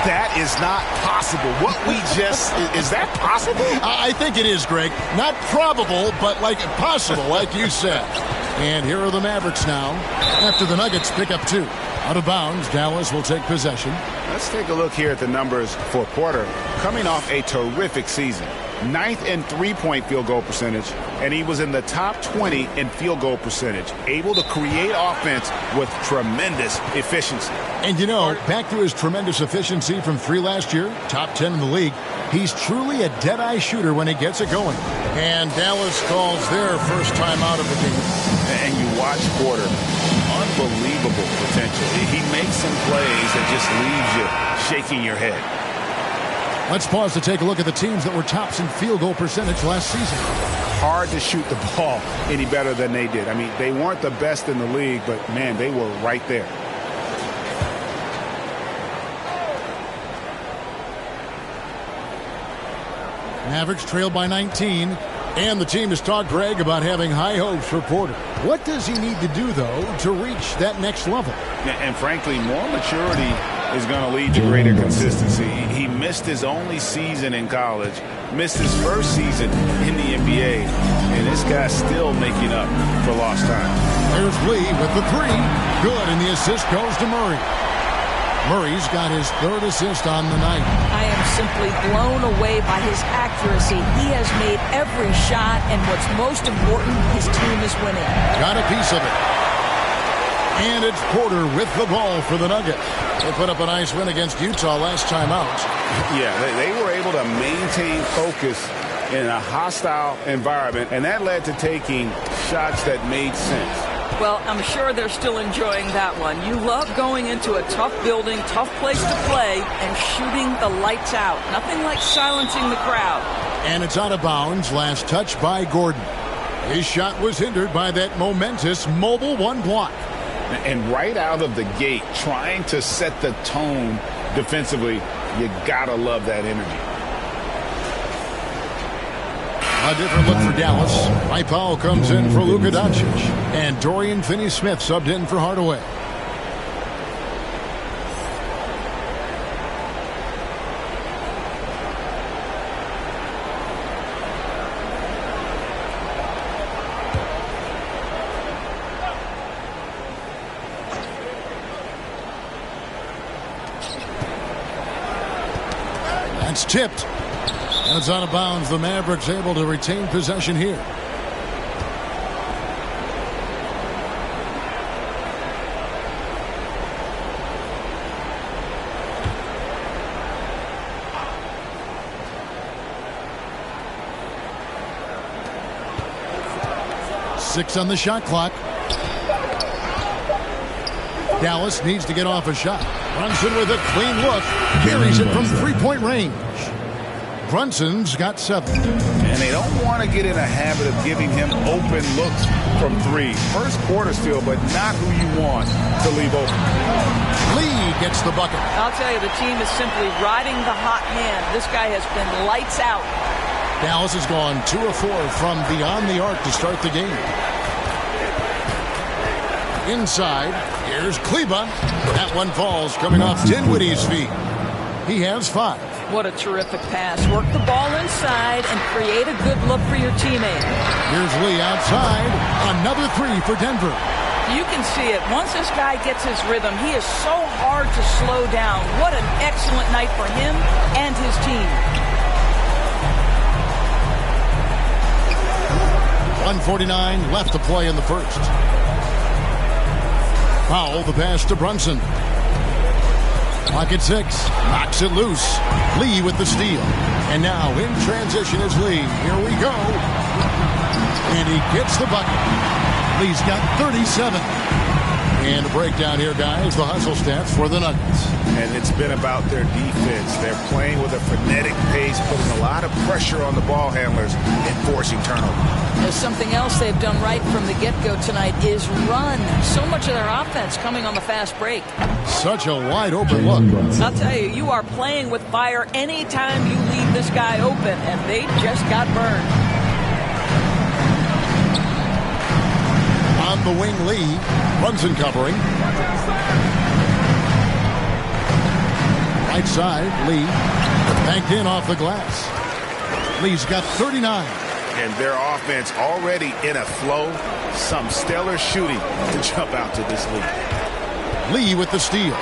That is not possible. What we just, is that possible? I think it is, Greg. Not probable, but like possible, like you said. And here are the Mavericks now, after the Nuggets pick up 2. Out of bounds, Dallas will take possession. Let's take a look here at the numbers for Porter. Coming off a terrific season. 9th in three-point field goal percentage, and he was in the top 20 in field goal percentage. Able to create offense with tremendous efficiency. And you know, back to his tremendous efficiency from 3 last year, top 10 in the league, he's truly a dead-eye shooter when he gets it going. And Dallas calls their first time out of the game. And you watch Porter. Unbelievable potential. He makes some plays that just leaves you shaking your head. Let's pause to take a look at the teams that were tops in field goal percentage last season. Hard to shoot the ball any better than they did. I mean, they weren't the best in the league, but, man, they were right there. Mavericks trail by 19, and the team has talked, Greg, about having high hopes for Porter. What does he need to do, though, to reach that next level? And frankly, more maturity is going to lead to greater consistency. He missed his only season in college, missed his first season in the NBA, and this guy's still making up for lost time. There's Lee with the 3. Good, and the assist goes to Murray. Murray's got his 3rd assist on the night. I am simply blown away by his accuracy. He has made every shot, and what's most important, his team is winning. Got a piece of it. And it's Porter with the ball for the Nuggets. They put up a nice win against Utah last time out. Yeah, they were able to maintain focus in a hostile environment, and that led to taking shots that made sense. Well, I'm sure they're still enjoying that one. You love going into a tough building, tough place to play, and shooting the lights out. Nothing like silencing the crowd. And it's out of bounds. Last touch by Gordon. His shot was hindered by that momentous mobile 1 block. And right out of the gate, trying to set the tone defensively, you gotta love that energy. A different look for Dallas. Mike Powell comes in for Luka Doncic. And Dorian Finney-Smith subbed in for Hardaway. That's tipped. And it's out of bounds. The Mavericks able to retain possession here. Six on the shot clock. Dallas needs to get off a shot. Brunson with a clean look. Carries it from three-point range. Brunson's got 7. And they don't want to get in a habit of giving him open looks from 3. First quarter still, but not who you want to leave open. Lee gets the bucket. I'll tell you, the team is simply riding the hot hand. This guy has been lights out. Dallas has gone 2 of 4 from beyond the arc to start the game. Inside, here's Kleba. That one falls coming off Dinwiddie's feet. He has 5. What a terrific pass. Work the ball inside and create a good look for your teammate. Here's Lee outside. Another 3 for Denver. You can see it. Once this guy gets his rhythm, he is so hard to slow down. What an excellent night for him and his team. 1:49 left to play in the first. Powell, the pass to Brunson. Pocket 6. Knocks it loose. Lee with the steal. And now in transition is Lee. Here we go. And he gets the bucket. Lee's got 37. And a breakdown here, guys. The hustle stats for the Nuggets. And it's been about their defense. They're playing with a frenetic pace, putting a lot of pressure on the ball handlers and forcing turnovers. Something else they've done right from the get-go tonight is run. So much of their offense coming on the fast break. Such a wide-open look. I'll tell you, you are playing with fire anytime you leave this guy open, and they just got burned. On the wing, Lee. Brunson covering. Right side, Lee. Banked in off the glass. Lee's got 39. And their offense already in a flow. Some stellar shooting to jump out to this lead. Lee with the steal.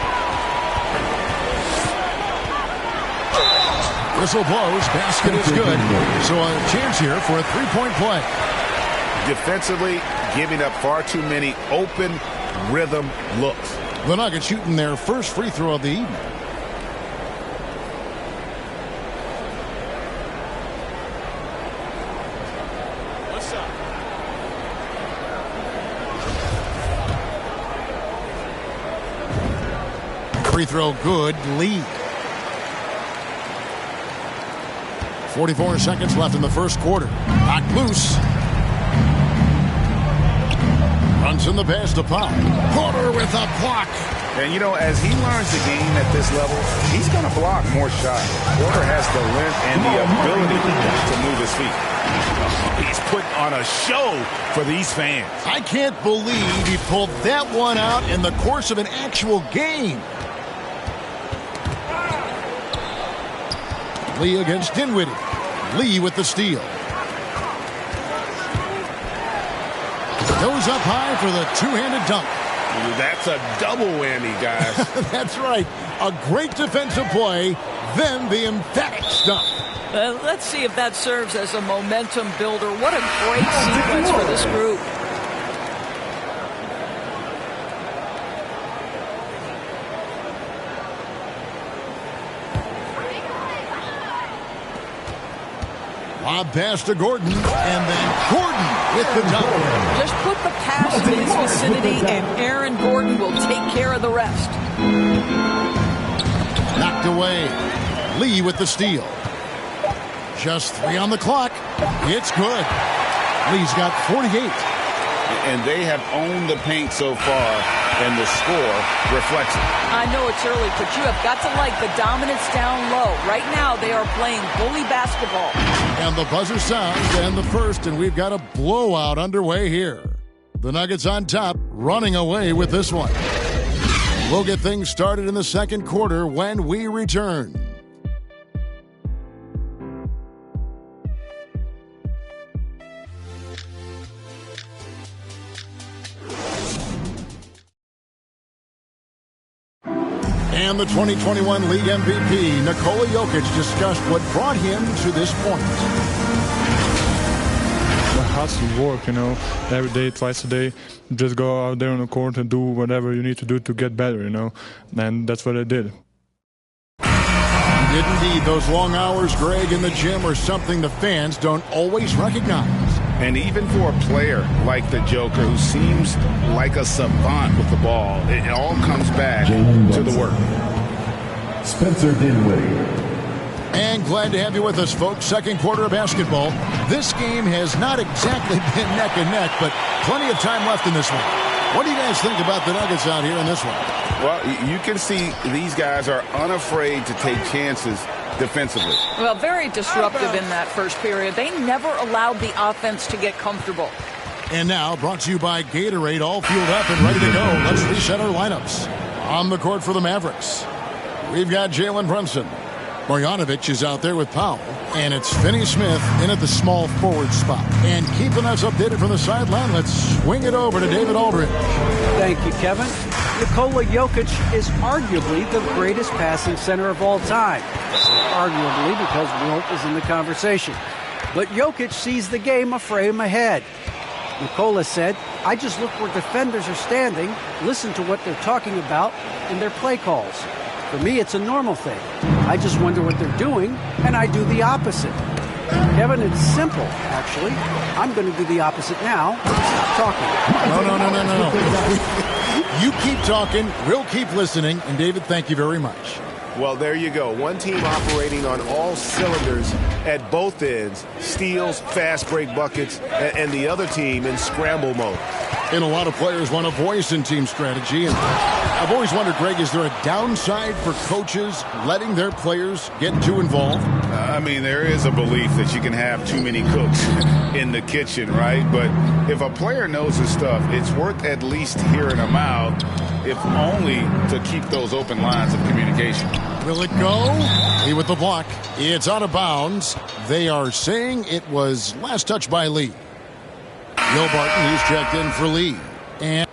Whistle blows. Basket is good. So a chance here for a three-point play. Defensively, giving up far too many open rhythm looks. The Nuggets shooting their first free throw of the evening. What's up? Free throw good. Lee. 44 seconds left in the first quarter. Knocked loose. Runs in the pass to Pop. Porter with a block. And, you know, as he learns the game at this level, he's going to block more shots. Porter has the length and the ability to move his feet. He's putting on a show for these fans. I can't believe he pulled that one out in the course of an actual game. Lee against Dinwiddie. Lee with the steal. Goes up high for the two-handed dunk. That's a double whammy, guys. That's right. A great defensive play, then the emphatic dunk. Let's see if that serves as a momentum builder. What a great sequence for this group. Lob pass to Gordon, and then Gordon with the dunk. Just put the pass in his vicinity, and Aaron Gordon will take care of the rest. Knocked away. Lee with the steal. Just 3 on the clock. It's good. Lee's got 48. And they have owned the paint so far, and the score reflects it. I know it's early, but you have got to like the dominance down low. Right now, they are playing bully basketball. And the buzzer sounds, and the first, and we've got a blowout underway here. The Nuggets on top, running away with this one. We'll get things started in the second quarter when we return. And the 2021 League MVP, Nikola Jokic, discussed what brought him to this point. It has to work, you know, every day, twice a day. Just go out there on the court and do whatever you need to do to get better, you know. And that's what I did. He did indeed. Those long hours, Greg, in the gym are something the fans don't always recognize. And even for a player like the Joker, who seems like a savant with the ball, it all comes back to the work. Spencer Dinwiddie. And glad to have you with us, folks. Second quarter of basketball. This game has not exactly been neck and neck, but plenty of time left in this one. What do you guys think about the Nuggets out here in this one? Well, you can see these guys are unafraid to take chances defensively. Well, very disruptive in that first period. They never allowed the offense to get comfortable. And now, brought to you by Gatorade, all fueled up and ready to go. Let's reset our lineups. On the court for the Mavericks, we've got Jalen Brunson. Marjanovic is out there with Powell. And it's Finney Smith in at the small forward spot. And keeping us updated from the sideline, let's swing it over to David Aldridge. Thank you, Kevin. Nikola Jokic is arguably the greatest passing center of all time. Arguably because Wilt is in the conversation. But Jokic sees the game a frame ahead. Nikola said, I just look where defenders are standing, listen to what they're talking about, and their play calls. For me, it's a normal thing. I just wonder what they're doing, and I do the opposite. Kevin, it's simple, actually. I'm going to do the opposite now. Stop talking. No. You keep talking. We'll keep listening. And, David, thank you very much. Well, there you go. One team operating on all cylinders at both ends. Steals, fast break buckets, and the other team in scramble mode. And a lot of players want a voice in team strategy. And I've always wondered, Greg, is there a downside for coaches letting their players get too involved? I mean, there is a belief that you can have too many cooks in the kitchen, right? But if a player knows his stuff, it's worth at least hearing them out, if only to keep those open lines of communication. Will it go? Lee with the block. It's out of bounds. They are saying it was last touched by Lee. Will Barton, he's checked in for Lee. And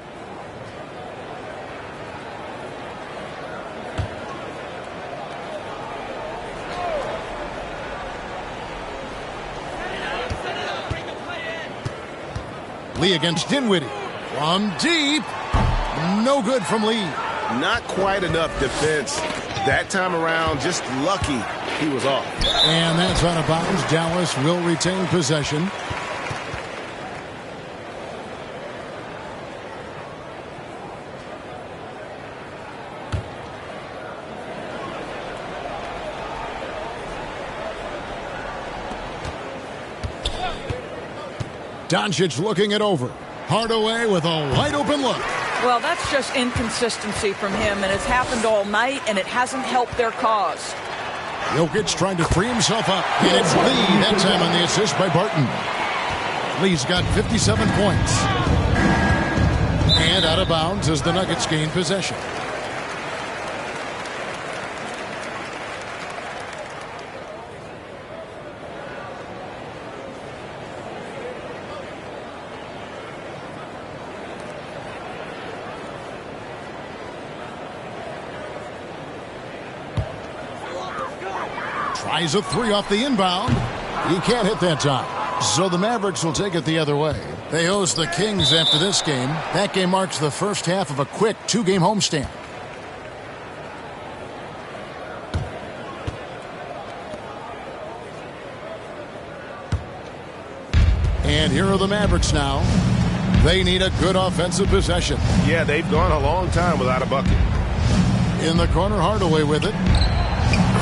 Lee against Dinwiddie. From deep. No good from Lee. Not quite enough defense. That time around, just lucky he was off. And that's out of bounds. Dallas will retain possession. Doncic looking it over. Hardaway with a wide open look. Well, that's just inconsistency from him, and it's happened all night, and it hasn't helped their cause. Jokic trying to free himself up. And it's Lee that time on the assist by Barton. Lee's got 57 points. And out of bounds as the Nuggets gain possession. Tries a three off the inbound. He can't hit that time. So the Mavericks will take it the other way. They host the Kings after this game. That game marks the first half of a quick two-game homestand. And here are the Mavericks now. They need a good offensive possession. Yeah, they've gone a long time without a bucket. In the corner, Hardaway with it.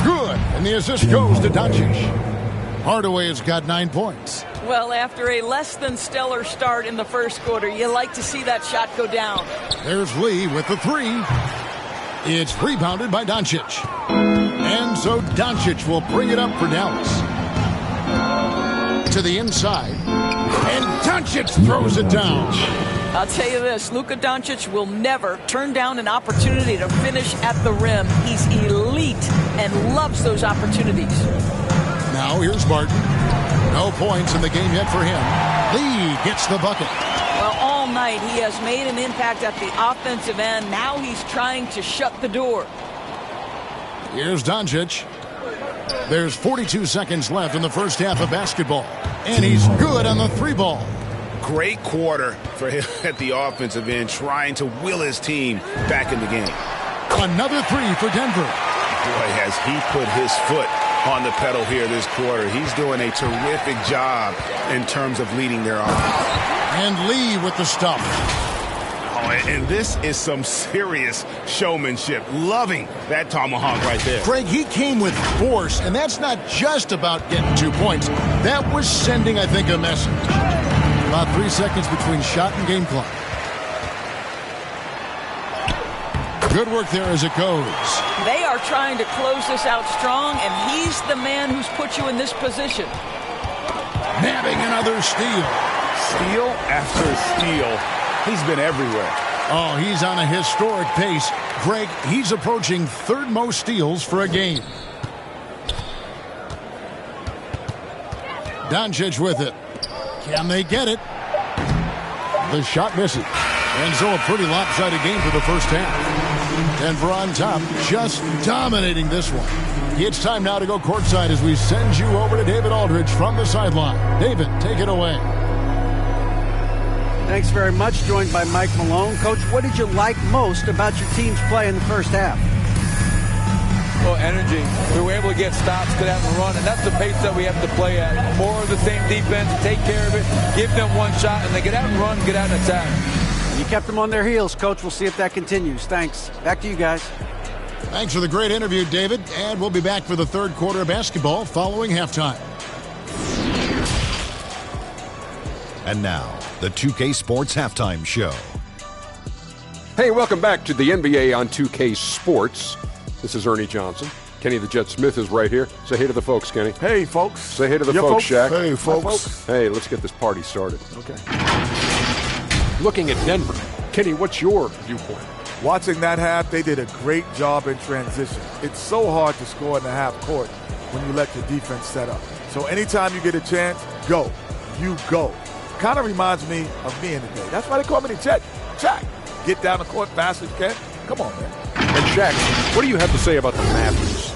Good. And the assist goes to Doncic. Hardaway has got 9 points. Well, after a less than stellar start in the first quarter, you like to see that shot go down. There's Lee with the three. It's rebounded by Doncic. And so Doncic will bring it up for Dallas. To the inside. And Doncic throws it down. I'll tell you this, Luka Doncic will never turn down an opportunity to finish at the rim. He's elite and loves those opportunities. Now here's Barton. No points in the game yet for him. Lee gets the bucket. Well, all night he has made an impact at the offensive end. Now he's trying to shut the door. Here's Doncic. There's 42 seconds left in the first half of basketball. And he's good on the three ball. Great quarter for him at the offensive end, trying to will his team back in the game. Another three for Denver. Boy, has he put his foot on the pedal here this quarter. He's doing a terrific job in terms of leading their offense. And Lee with the stop. Oh, and this is some serious showmanship. Loving that tomahawk right there. Greg, he came with force, and that's not just about getting 2 points. That was sending, I think, a message. About 3 seconds between shot and game clock. Good work there as it goes. They are trying to close this out strong, and he's the man who's put you in this position. Nabbing another steal. Steal after steal. He's been everywhere. Oh, he's on a historic pace. Greg, he's approaching third most steals for a game. Doncic with it. Can they get it? The shot misses. And so a pretty lopsided game for the first half. Denver on top, just dominating this one. It's time now to go courtside as we send you over to David Aldridge from the sideline. David, take it away. Thanks very much. Joined by Mike Malone. Coach, what did you like most about your team's play in the first half? physical energy. We were able to get stops, get out and run, and that's the pace that we have to play at. More of the same defense, take care of it, give them one shot, and they get out and run, get out and attack. You kept them on their heels, Coach. We'll see if that continues. Thanks. Back to you guys. Thanks for the great interview, David. And we'll be back for the third quarter of basketball following halftime. And now, the 2K Sports Halftime Show. Hey, welcome back to the NBA on 2K Sports. This is Ernie Johnson. Kenny the Jet Smith is right here. Say hey to the folks, Kenny. Hey, folks. Say hey to the folks, Shaq. Hey, folks. Hey, let's get this party started. Okay. Looking at Denver. Kenny, what's your viewpoint? Watching that half, they did a great job in transition. It's so hard to score in the half court when you let your defense set up. So anytime you get a chance, go. You go. Kind of reminds me of me in the day. That's why they call me the Jet. Shaq. Get down the court fast as you can. Come on, man. And Shaq, what do you have to say about the Mavericks?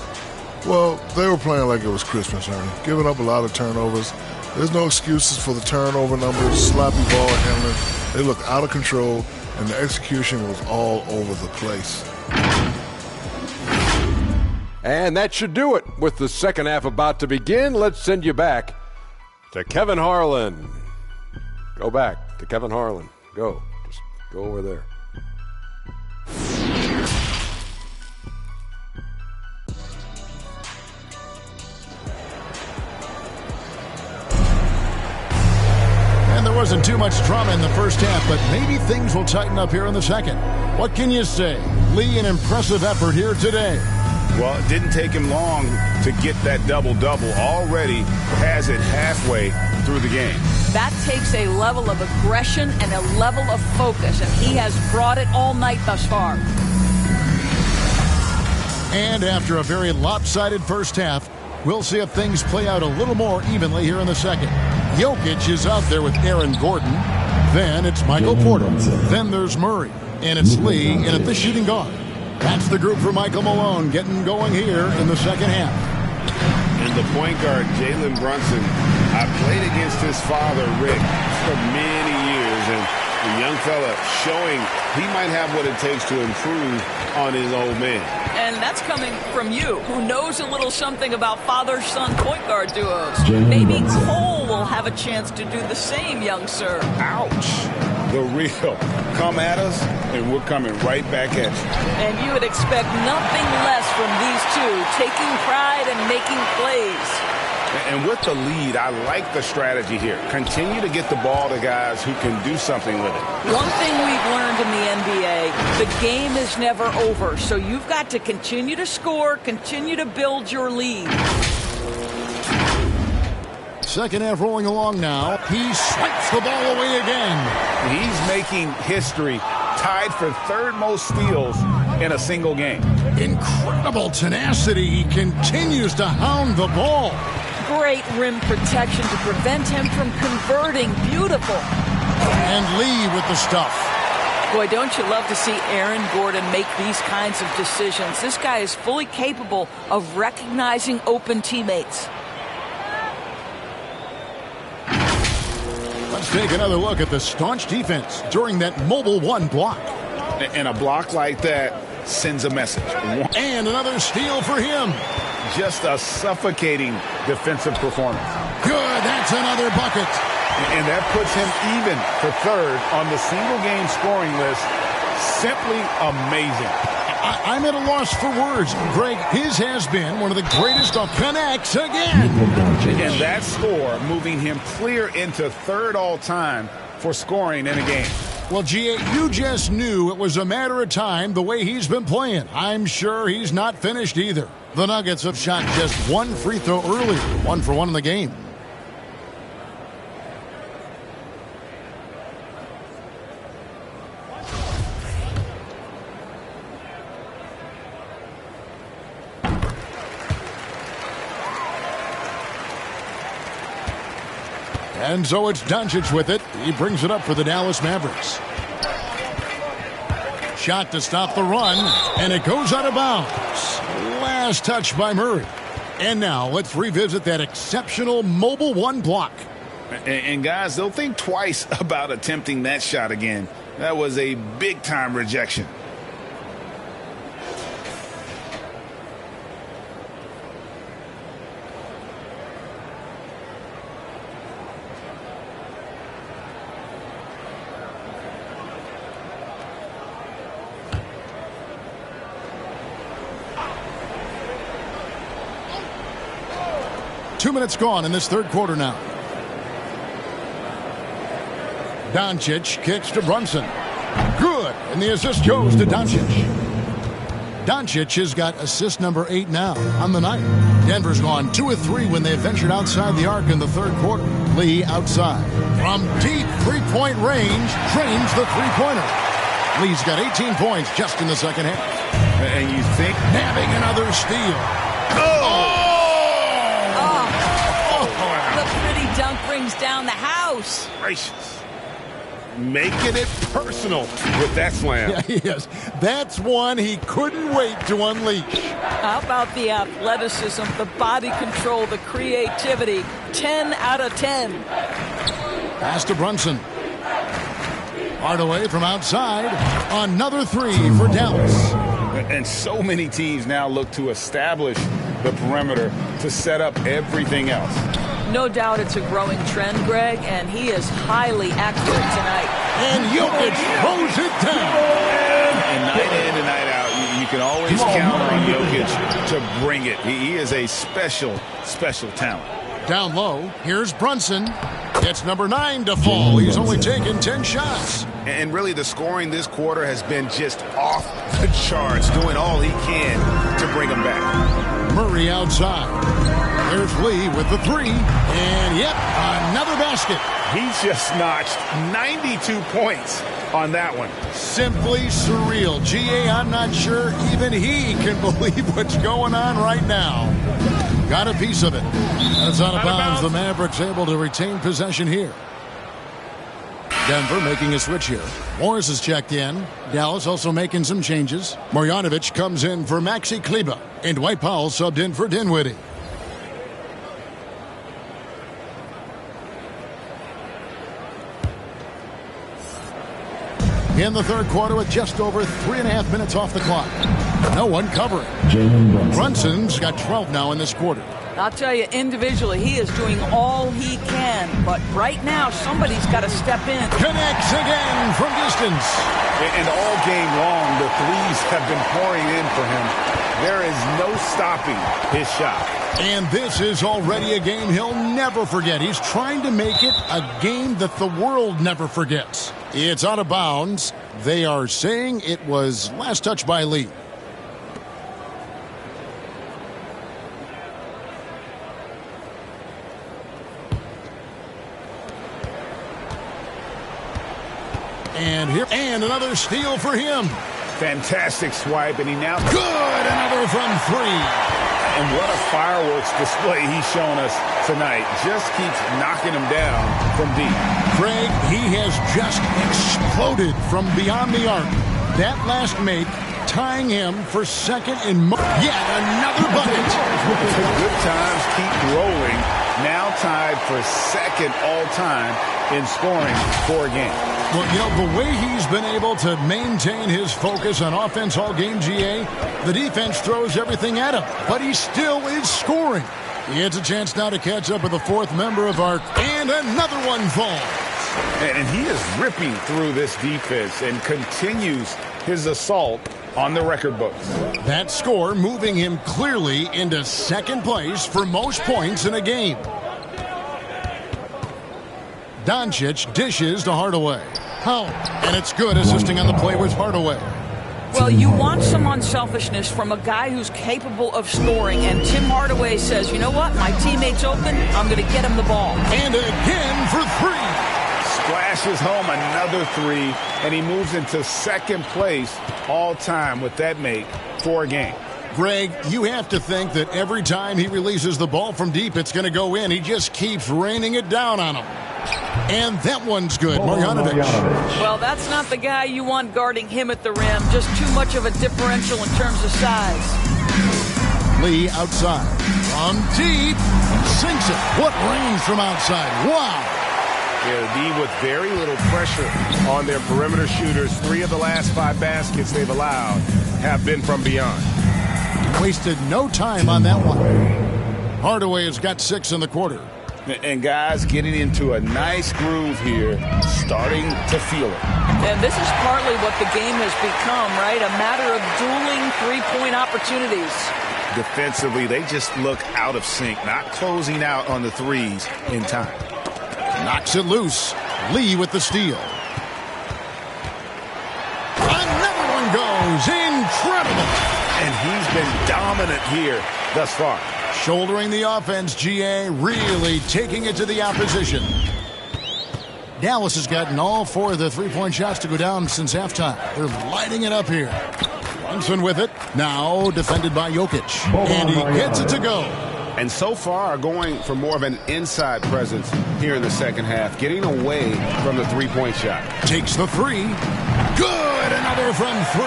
Well, they were playing like it was Christmas, Ernie. Giving up a lot of turnovers. There's no excuses for the turnover numbers, sloppy ball handling. They looked out of control, and the execution was all over the place. And that should do it. With the second half about to begin, let's send you back to Kevin Harlan. Go back to Kevin Harlan. Go. Just go over there. And there wasn't too much drama in the first half, but maybe things will tighten up here in the second. What can you say? Lee, an impressive effort here today. Well, it didn't take him long to get that double-double. Already has it halfway through the game. That takes a level of aggression and a level of focus, and he has brought it all night thus far. And after a very lopsided first half, we'll see if things play out a little more evenly here in the second. Jokic is out there with Aaron Gordon. Then it's Michael Porter. Then there's Murray. And it's Lee in at the shooting guard. That's the group for Michael Malone getting going here in the second half. And the point guard, Jalen Brunson, I played against his father, Rick, for many years. And the young fella showing he might have what it takes to improve on his old man. And that's coming from you, who knows a little something about father-son point guard duos. Maybe Cole will have a chance to do the same, young sir. Ouch. The real. Come at us, and we're coming right back at you. And you would expect nothing less from these two, taking pride and making plays. And with the lead, I like the strategy here. Continue to get the ball to guys who can do something with it. One thing we've learned in the NBA, the game is never over. So you've got to continue to score, continue to build your lead. Second half rolling along now. He swipes the ball away again. He's making history, tied for third most steals in a single game. Incredible tenacity. He continues to hound the ball. Great rim protection to prevent him from converting. Beautiful. And Lee with the stuff. Boy, don't you love to see Aaron Gordon make these kinds of decisions. This guy is fully capable of recognizing open teammates. Let's take another look at the staunch defense during that mobile one block. And a block like that sends a message. And another steal for him. Just a suffocating defensive performance. Good, that's another bucket. And that puts him even for third on the single-game scoring list. Simply amazing. I'm at a loss for words. Greg, his has been one of the greatest of connects again. And that score moving him clear into third all-time for scoring in a game. Well, G.A., you just knew it was a matter of time the way he's been playing. I'm sure he's not finished either. The Nuggets have shot just one free throw earlier, 1 for 1 in the game. And so it's Doncic with it. He brings it up for the Dallas Mavericks. Shot to stop the run, and it goes out of bounds. Last touch by Murray. And now let's revisit that exceptional mobile one block. And guys, they'll think twice about attempting that shot again. That was a big-time rejection. 2 minutes gone in this third quarter now. Doncic kicks to Brunson. Good. And the assist goes to Doncic. Doncic has got assist number 8 now on the night. Denver's gone 2 of 3 when they ventured outside the arc in the third quarter. Lee outside. From deep three-point range, drains the three-pointer. Lee's got 18 points just in the second half. And you think? Nabbing another steal. The pretty dunk brings down the house. Gracious. Making it personal with that slam. Yeah, yes. That's one he couldn't wait to unleash. How about the athleticism, the body control, the creativity? 10 out of 10. Pass to Brunson. Hardaway from outside. Another three for Dallas. And so many teams now look to establish the perimeter to set up everything else. No doubt it's a growing trend, Greg, and he is highly accurate tonight. And Jokic throws it down. And night in and night out, you can always count on Jokic to bring it. He is a special, special talent. Down low, here's Brunson. It's number 9 to fall. He's only taken 10 shots. And really the scoring this quarter has been just off the charts, doing all he can to bring them back. Murray outside. There's Lee with the 3. And, yep, another basket. He's just notched 92 points on that one. Simply surreal. G.A., I'm not sure even he can believe what's going on right now. Got a piece of it. That's out of bounds. The Mavericks able to retain possession here. Denver making a switch here. Morris is checked in. Dallas also making some changes. Marjanovic comes in for Maxi Kleber. And Dwight Powell subbed in for Dinwiddie. In the third quarter with just over 3.5 minutes off the clock. No one covering. Brunson's got 12 now in this quarter. I'll tell you, individually, he is doing all he can. But right now, somebody's got to step in. Connects again from distance. And all game long, the threes have been pouring in for him. There is no stopping his shot. And this is already a game he'll never forget. He's trying to make it a game that the world never forgets. It's out of bounds. They are saying it was last touched by Lee. And another steal for him. Fantastic swipe, and he now... Good! Another from 3. And what a fireworks display he's shown us tonight. Just keeps knocking him down from deep. Craig, he has just exploded from beyond the arc. That last make tying him for second in... Yet another bucket. Good times keep rolling. Now tied for second all-time in scoring for a game. Well, you know, the way he's been able to maintain his focus on offense all game, GA, the defense throws everything at him, but he still is scoring. He has a chance now to catch up with the fourth member of our... And another one falls. And he is ripping through this defense and continues his assault on the record books. That score moving him clearly into second place for most points in a game. Doncic dishes to Hardaway. And it's good, assisting on the play with Hardaway. Well, you want some unselfishness from a guy who's capable of scoring, and Tim Hardaway says, you know what, my teammate's open, I'm going to get him the ball. And again for 3. Splashes home another 3, and he moves into second place all time with that make for a game. Greg, you have to think that every time he releases the ball from deep, it's going to go in. He just keeps raining it down on him. And that one's good, Marjanovic. Well, that's not the guy you want guarding him at the rim. Just too much of a differential in terms of size. Lee outside. From deep. Sinks it. What range from outside. Wow. Yeah, the D with very little pressure on their perimeter shooters. 3 of the last 5 baskets they've allowed have been from beyond. Wasted no time on that one. Hardaway has got 6 in the quarter. And guys getting into a nice groove here, starting to feel it. And this is partly what the game has become, right? A matter of dueling three-point opportunities. defensively, they just look out of sync, not closing out on the threes in time. Knocks it loose. Lee with the steal. Another one goes. Incredible. And he's been dominant here thus far. Shouldering the offense, GA really taking it to the opposition. Dallas has gotten all 4 of the three-point shots to go down since halftime. They're lighting it up here. Brunson with it. Now defended by Jokic. And he gets it to go. And so far going for more of an inside presence here in the second half, getting away from the three-point shot. Takes the three. Good. Another from 3.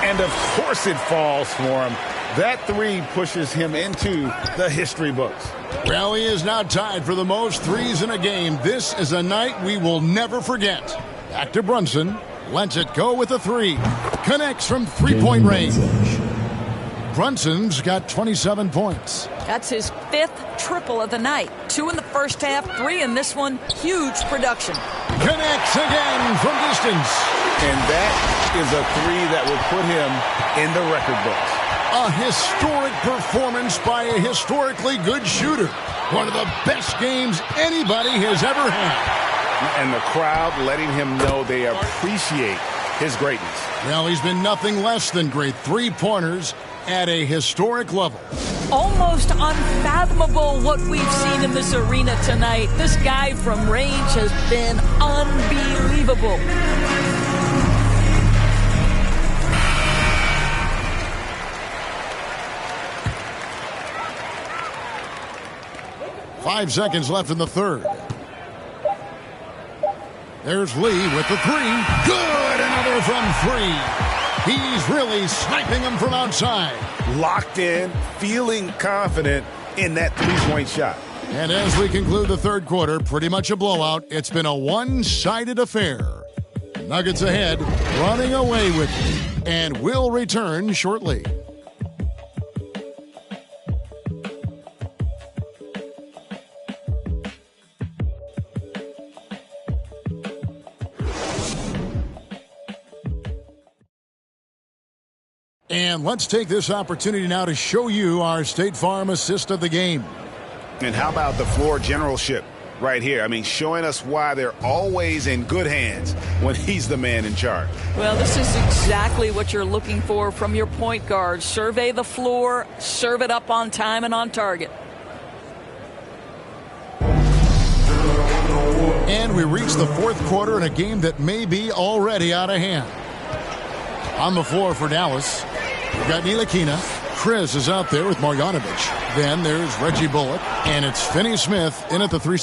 And of course it falls for him. That three pushes him into the history books. Well, he is now tied for the most threes in a game. This is a night we will never forget. Back to Brunson. Lets it go with a 3. Connects from three-point range. Brunson's got 27 points. That's his 5th triple of the night. 2 in the first half, 3 in this one. Huge production. Connects again from distance. And that is a 3 that will put him in the record books. A historic performance by a historically good shooter. One of the best games anybody has ever had. And the crowd letting him know they appreciate his greatness. Well, he's been nothing less than great. 3-pointers at a historic level. Almost unfathomable what we've seen in this arena tonight. This guy from range has been unbelievable. Five seconds left in the third. There's Lee with the 3. Good! Another from 3. He's really sniping them from outside. Locked in, feeling confident in that three-point shot. And as we conclude the third quarter, pretty much a blowout. It's been a one-sided affair. Nuggets ahead, running away with it. And we'll return shortly. And let's take this opportunity now to show you our State Farm assist of the game. And how about the floor generalship right here? I mean, showing us why they're always in good hands when he's the man in charge. Well, this is exactly what you're looking for from your point guard. Survey the floor, serve it up on time and on target. And we reach the fourth quarter in a game that may be already out of hand. On the floor for Dallas, we've got Ntilikina. Chris is out there with Marjanovic. Then there's Reggie Bullock, and it's Finney Smith in at the 3.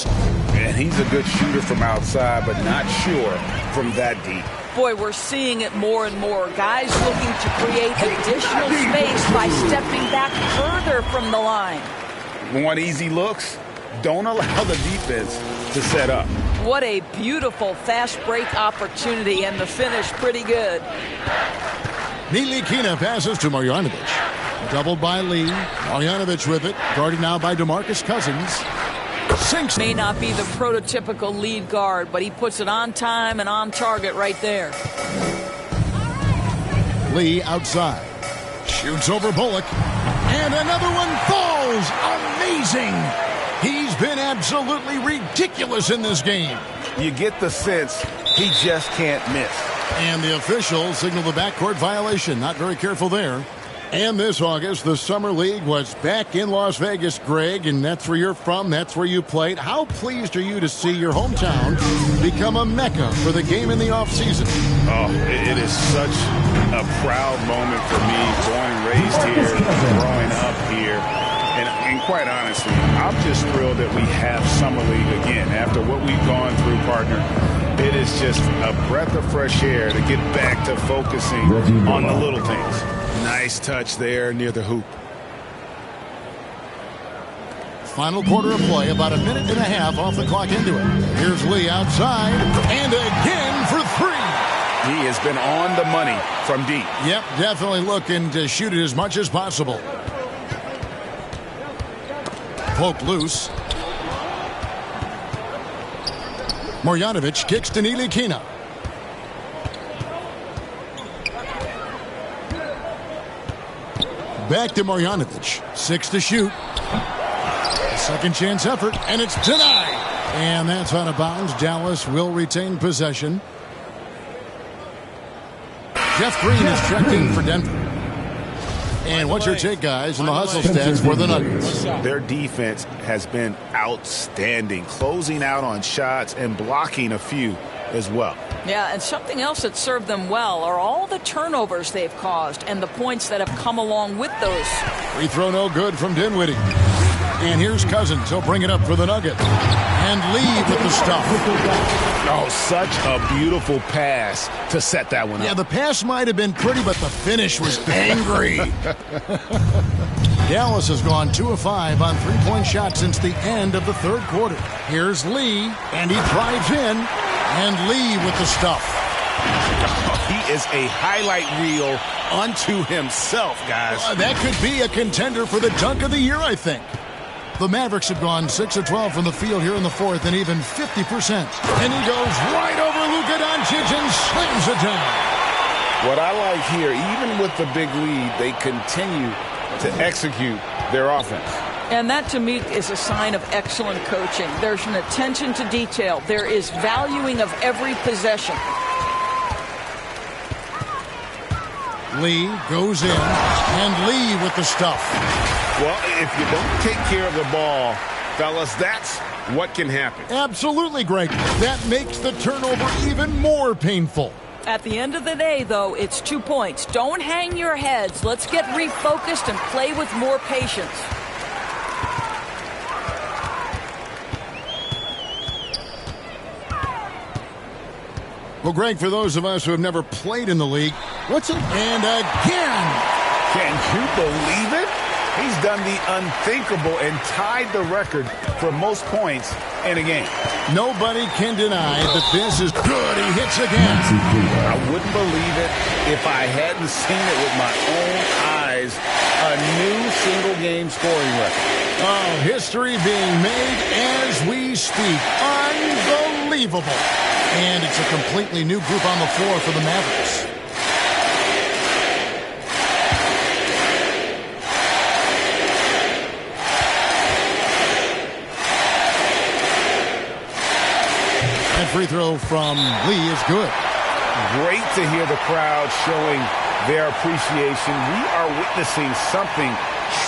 And he's a good shooter from outside, but not sure from that deep. Boy, we're seeing it more and more. Guys looking to create additional space by stepping back further from the line. Want easy looks? Don't allow the defense to set up. What a beautiful fast break opportunity, and the finish pretty good. Ntilikina passes to Marjanovic. Doubled by Lee. Marjanovic with it. Guarded now by Demarcus Cousins. Sinks. May not be the prototypical lead guard, but he puts it on time and on target right there. Lee outside. Shoots over Bullock. And another one falls. Amazing. He's been absolutely ridiculous in this game. You get the sense he just can't miss. And the officials signal the backcourt violation. Not very careful there. And this August, the Summer League was back in Las Vegas, Greg, and that's where you're from. That's where you played. How pleased are you to see your hometown become a mecca for the game in the offseason? Oh, it is such a proud moment for me, born and raised here, growing up here. And quite honestly, I'm just thrilled that we have Summer League again. After what we've gone through, partner, it is just a breath of fresh air to get back to focusing on the little things. Nice touch there near the hoop. Final quarter of play, about a minute and a half off the clock into it. Here's Lee outside, and again for 3. He has been on the money from deep. Yep, definitely looking to shoot it as much as possible. Poked loose. Marjanovic kicks to Ntilikina. back to Marjanovic. 6 to shoot. A second chance effort, and it's denied. And that's out of bounds. Dallas will retain possession. Jeff Green is checked in for Denver. And what's your take, guys, on the hustle stats for the Nuggets? Their defense has been outstanding, closing out on shots and blocking a few as well. Yeah, and something else that served them well are all the turnovers they've caused and the points that have come along with those. Free throw no good from Dinwiddie. And here's Cousins. He'll bring it up for the Nuggets. And lead with the stuff. Oh, such a beautiful pass to set that one up. Yeah, the pass might have been pretty, but the finish was angry. Dallas has gone 2 of 5 on three-point shots since the end of the third quarter. Here's Lee, and he drives in. And Lee with the stuff. He is a highlight reel unto himself, guys. That could be a contender for the dunk of the year, I think. The Mavericks have gone 6 of 12 from the field here in the fourth and even 50%. And he goes right over Luka Doncic and slams it down. What I like here, even with the big lead, they continue to execute their offense. And that, to me, is a sign of excellent coaching. There's an attention to detail. There is valuing of every possession. Lee goes in, and Lee with the stuff. Well, if you don't take care of the ball, fellas, that's what can happen. Absolutely, Greg. That makes the turnover even more painful. At the end of the day, though, it's 2 points. Don't hang your heads. Let's get refocused and play with more patience. Well, Greg, for those of us who have never played in the league, what's it? And again! Can you believe it? He's done the unthinkable and tied the record for most points in a game. Nobody can deny that this is good. He hits again. I wouldn't believe it if I hadn't seen it with my own eyes. A new single-game scoring record. Oh, history being made as we speak. Unbelievable. And it's a completely new group on the floor for the Mavericks. And free throw from Lee is good. Great to hear the crowd showing their appreciation. We are witnessing something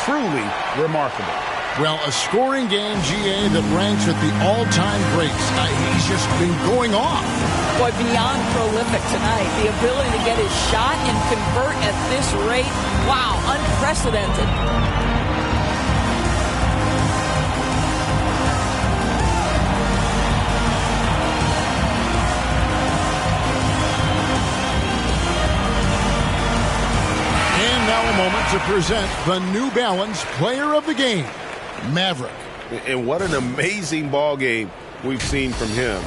truly remarkable. Well, a scoring game, GA, that ranks with the all-time greats. He's just been going off. Boy, beyond prolific tonight. The ability to get his shot and convert at this rate. Wow, unprecedented. And now a moment to present the New Balance Player of the Game. Maverick. And what an amazing ball game we've seen from him.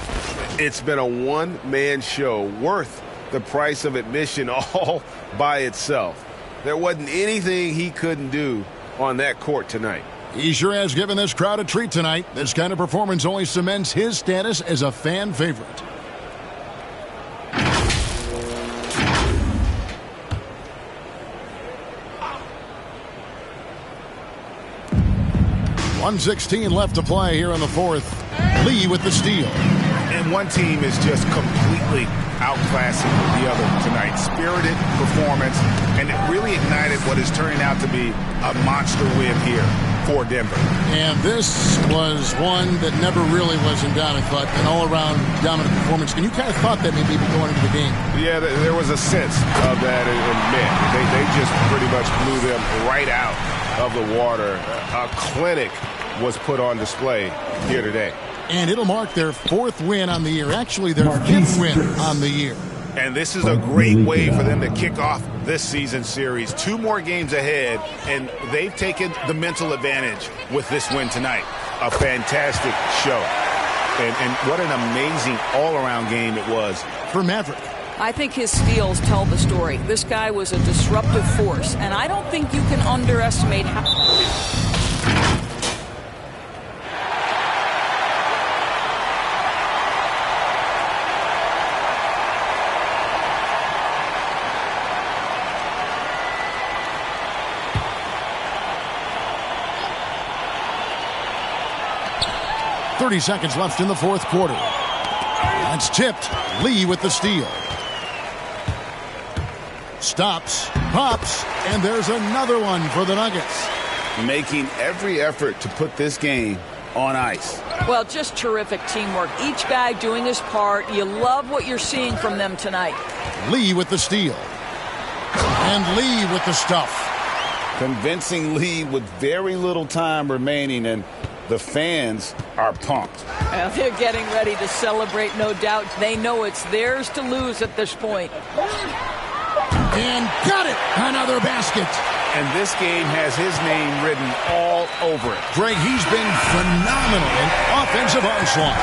It's been a one-man show worth the price of admission all by itself. There wasn't anything he couldn't do on that court tonight. He sure has given this crowd a treat tonight. This kind of performance only cements his status as a fan favorite. .116 left to play here in the fourth. Lee with the steal. And one team is just completely outclassing the other tonight. Spirited performance, and it really ignited what is turning out to be a monster win here for Denver. And this was one that never really was in doubt, I thought, an all-around dominant performance. And you kind of thought that maybe going into the game. Yeah, there was a sense of that in men. They just pretty much blew them right out of the water. A clinic was put on display here today. And it'll mark their fourth win on the year. Actually, their fifth win on the year. And this is a great way for them to kick off this season series. 2 more games ahead, and they've taken the mental advantage with this win tonight. A fantastic show. And what an amazing all-around game it was for Maverick. I think his steals tell the story. This guy was a disruptive force, and I don't think you can underestimate how... 30 seconds left in the fourth quarter. That's tipped. Lee with the steal. Stops, pops, and there's another one for the Nuggets. Making every effort to put this game on ice. Well, just terrific teamwork. Each guy doing his part. You love what you're seeing from them tonight. Lee with the steal. And Lee with the stuff. Convincing lead with very little time remaining, and the fans are pumped. Well, they're getting ready to celebrate, no doubt. They know it's theirs to lose at this point. And got it! Another basket. And this game has his name written all over it. Greg, he's been phenomenal in offensive onslaught.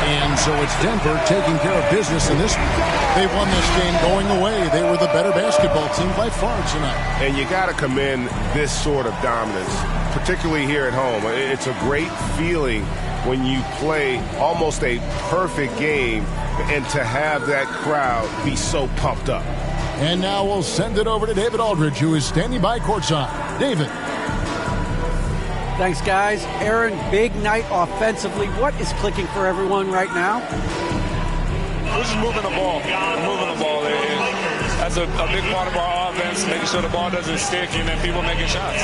And so it's Denver taking care of business in this one. They won this game going away. They were the better basketball team by far tonight. And you got to commend this sort of dominance, particularly here at home. It's a great feeling when you play almost a perfect game and to have that crowd be so pumped up. And now we'll send it over to David Aldridge, who is standing by courtside. David. Thanks, guys. Aaron, big night offensively. What is clicking for everyone right now? We're just moving the ball. That's a big part of our offense, making sure the ball doesn't stick and then people making shots.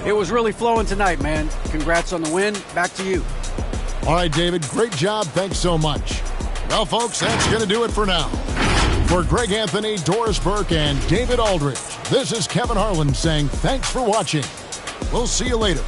It was really flowing tonight, man. Congrats on the win. Back to you. All right, David. Great job. Thanks so much. Well, folks, that's going to do it for now. For Greg Anthony, Doris Burke, and David Aldridge, this is Kevin Harlan saying thanks for watching. We'll see you later.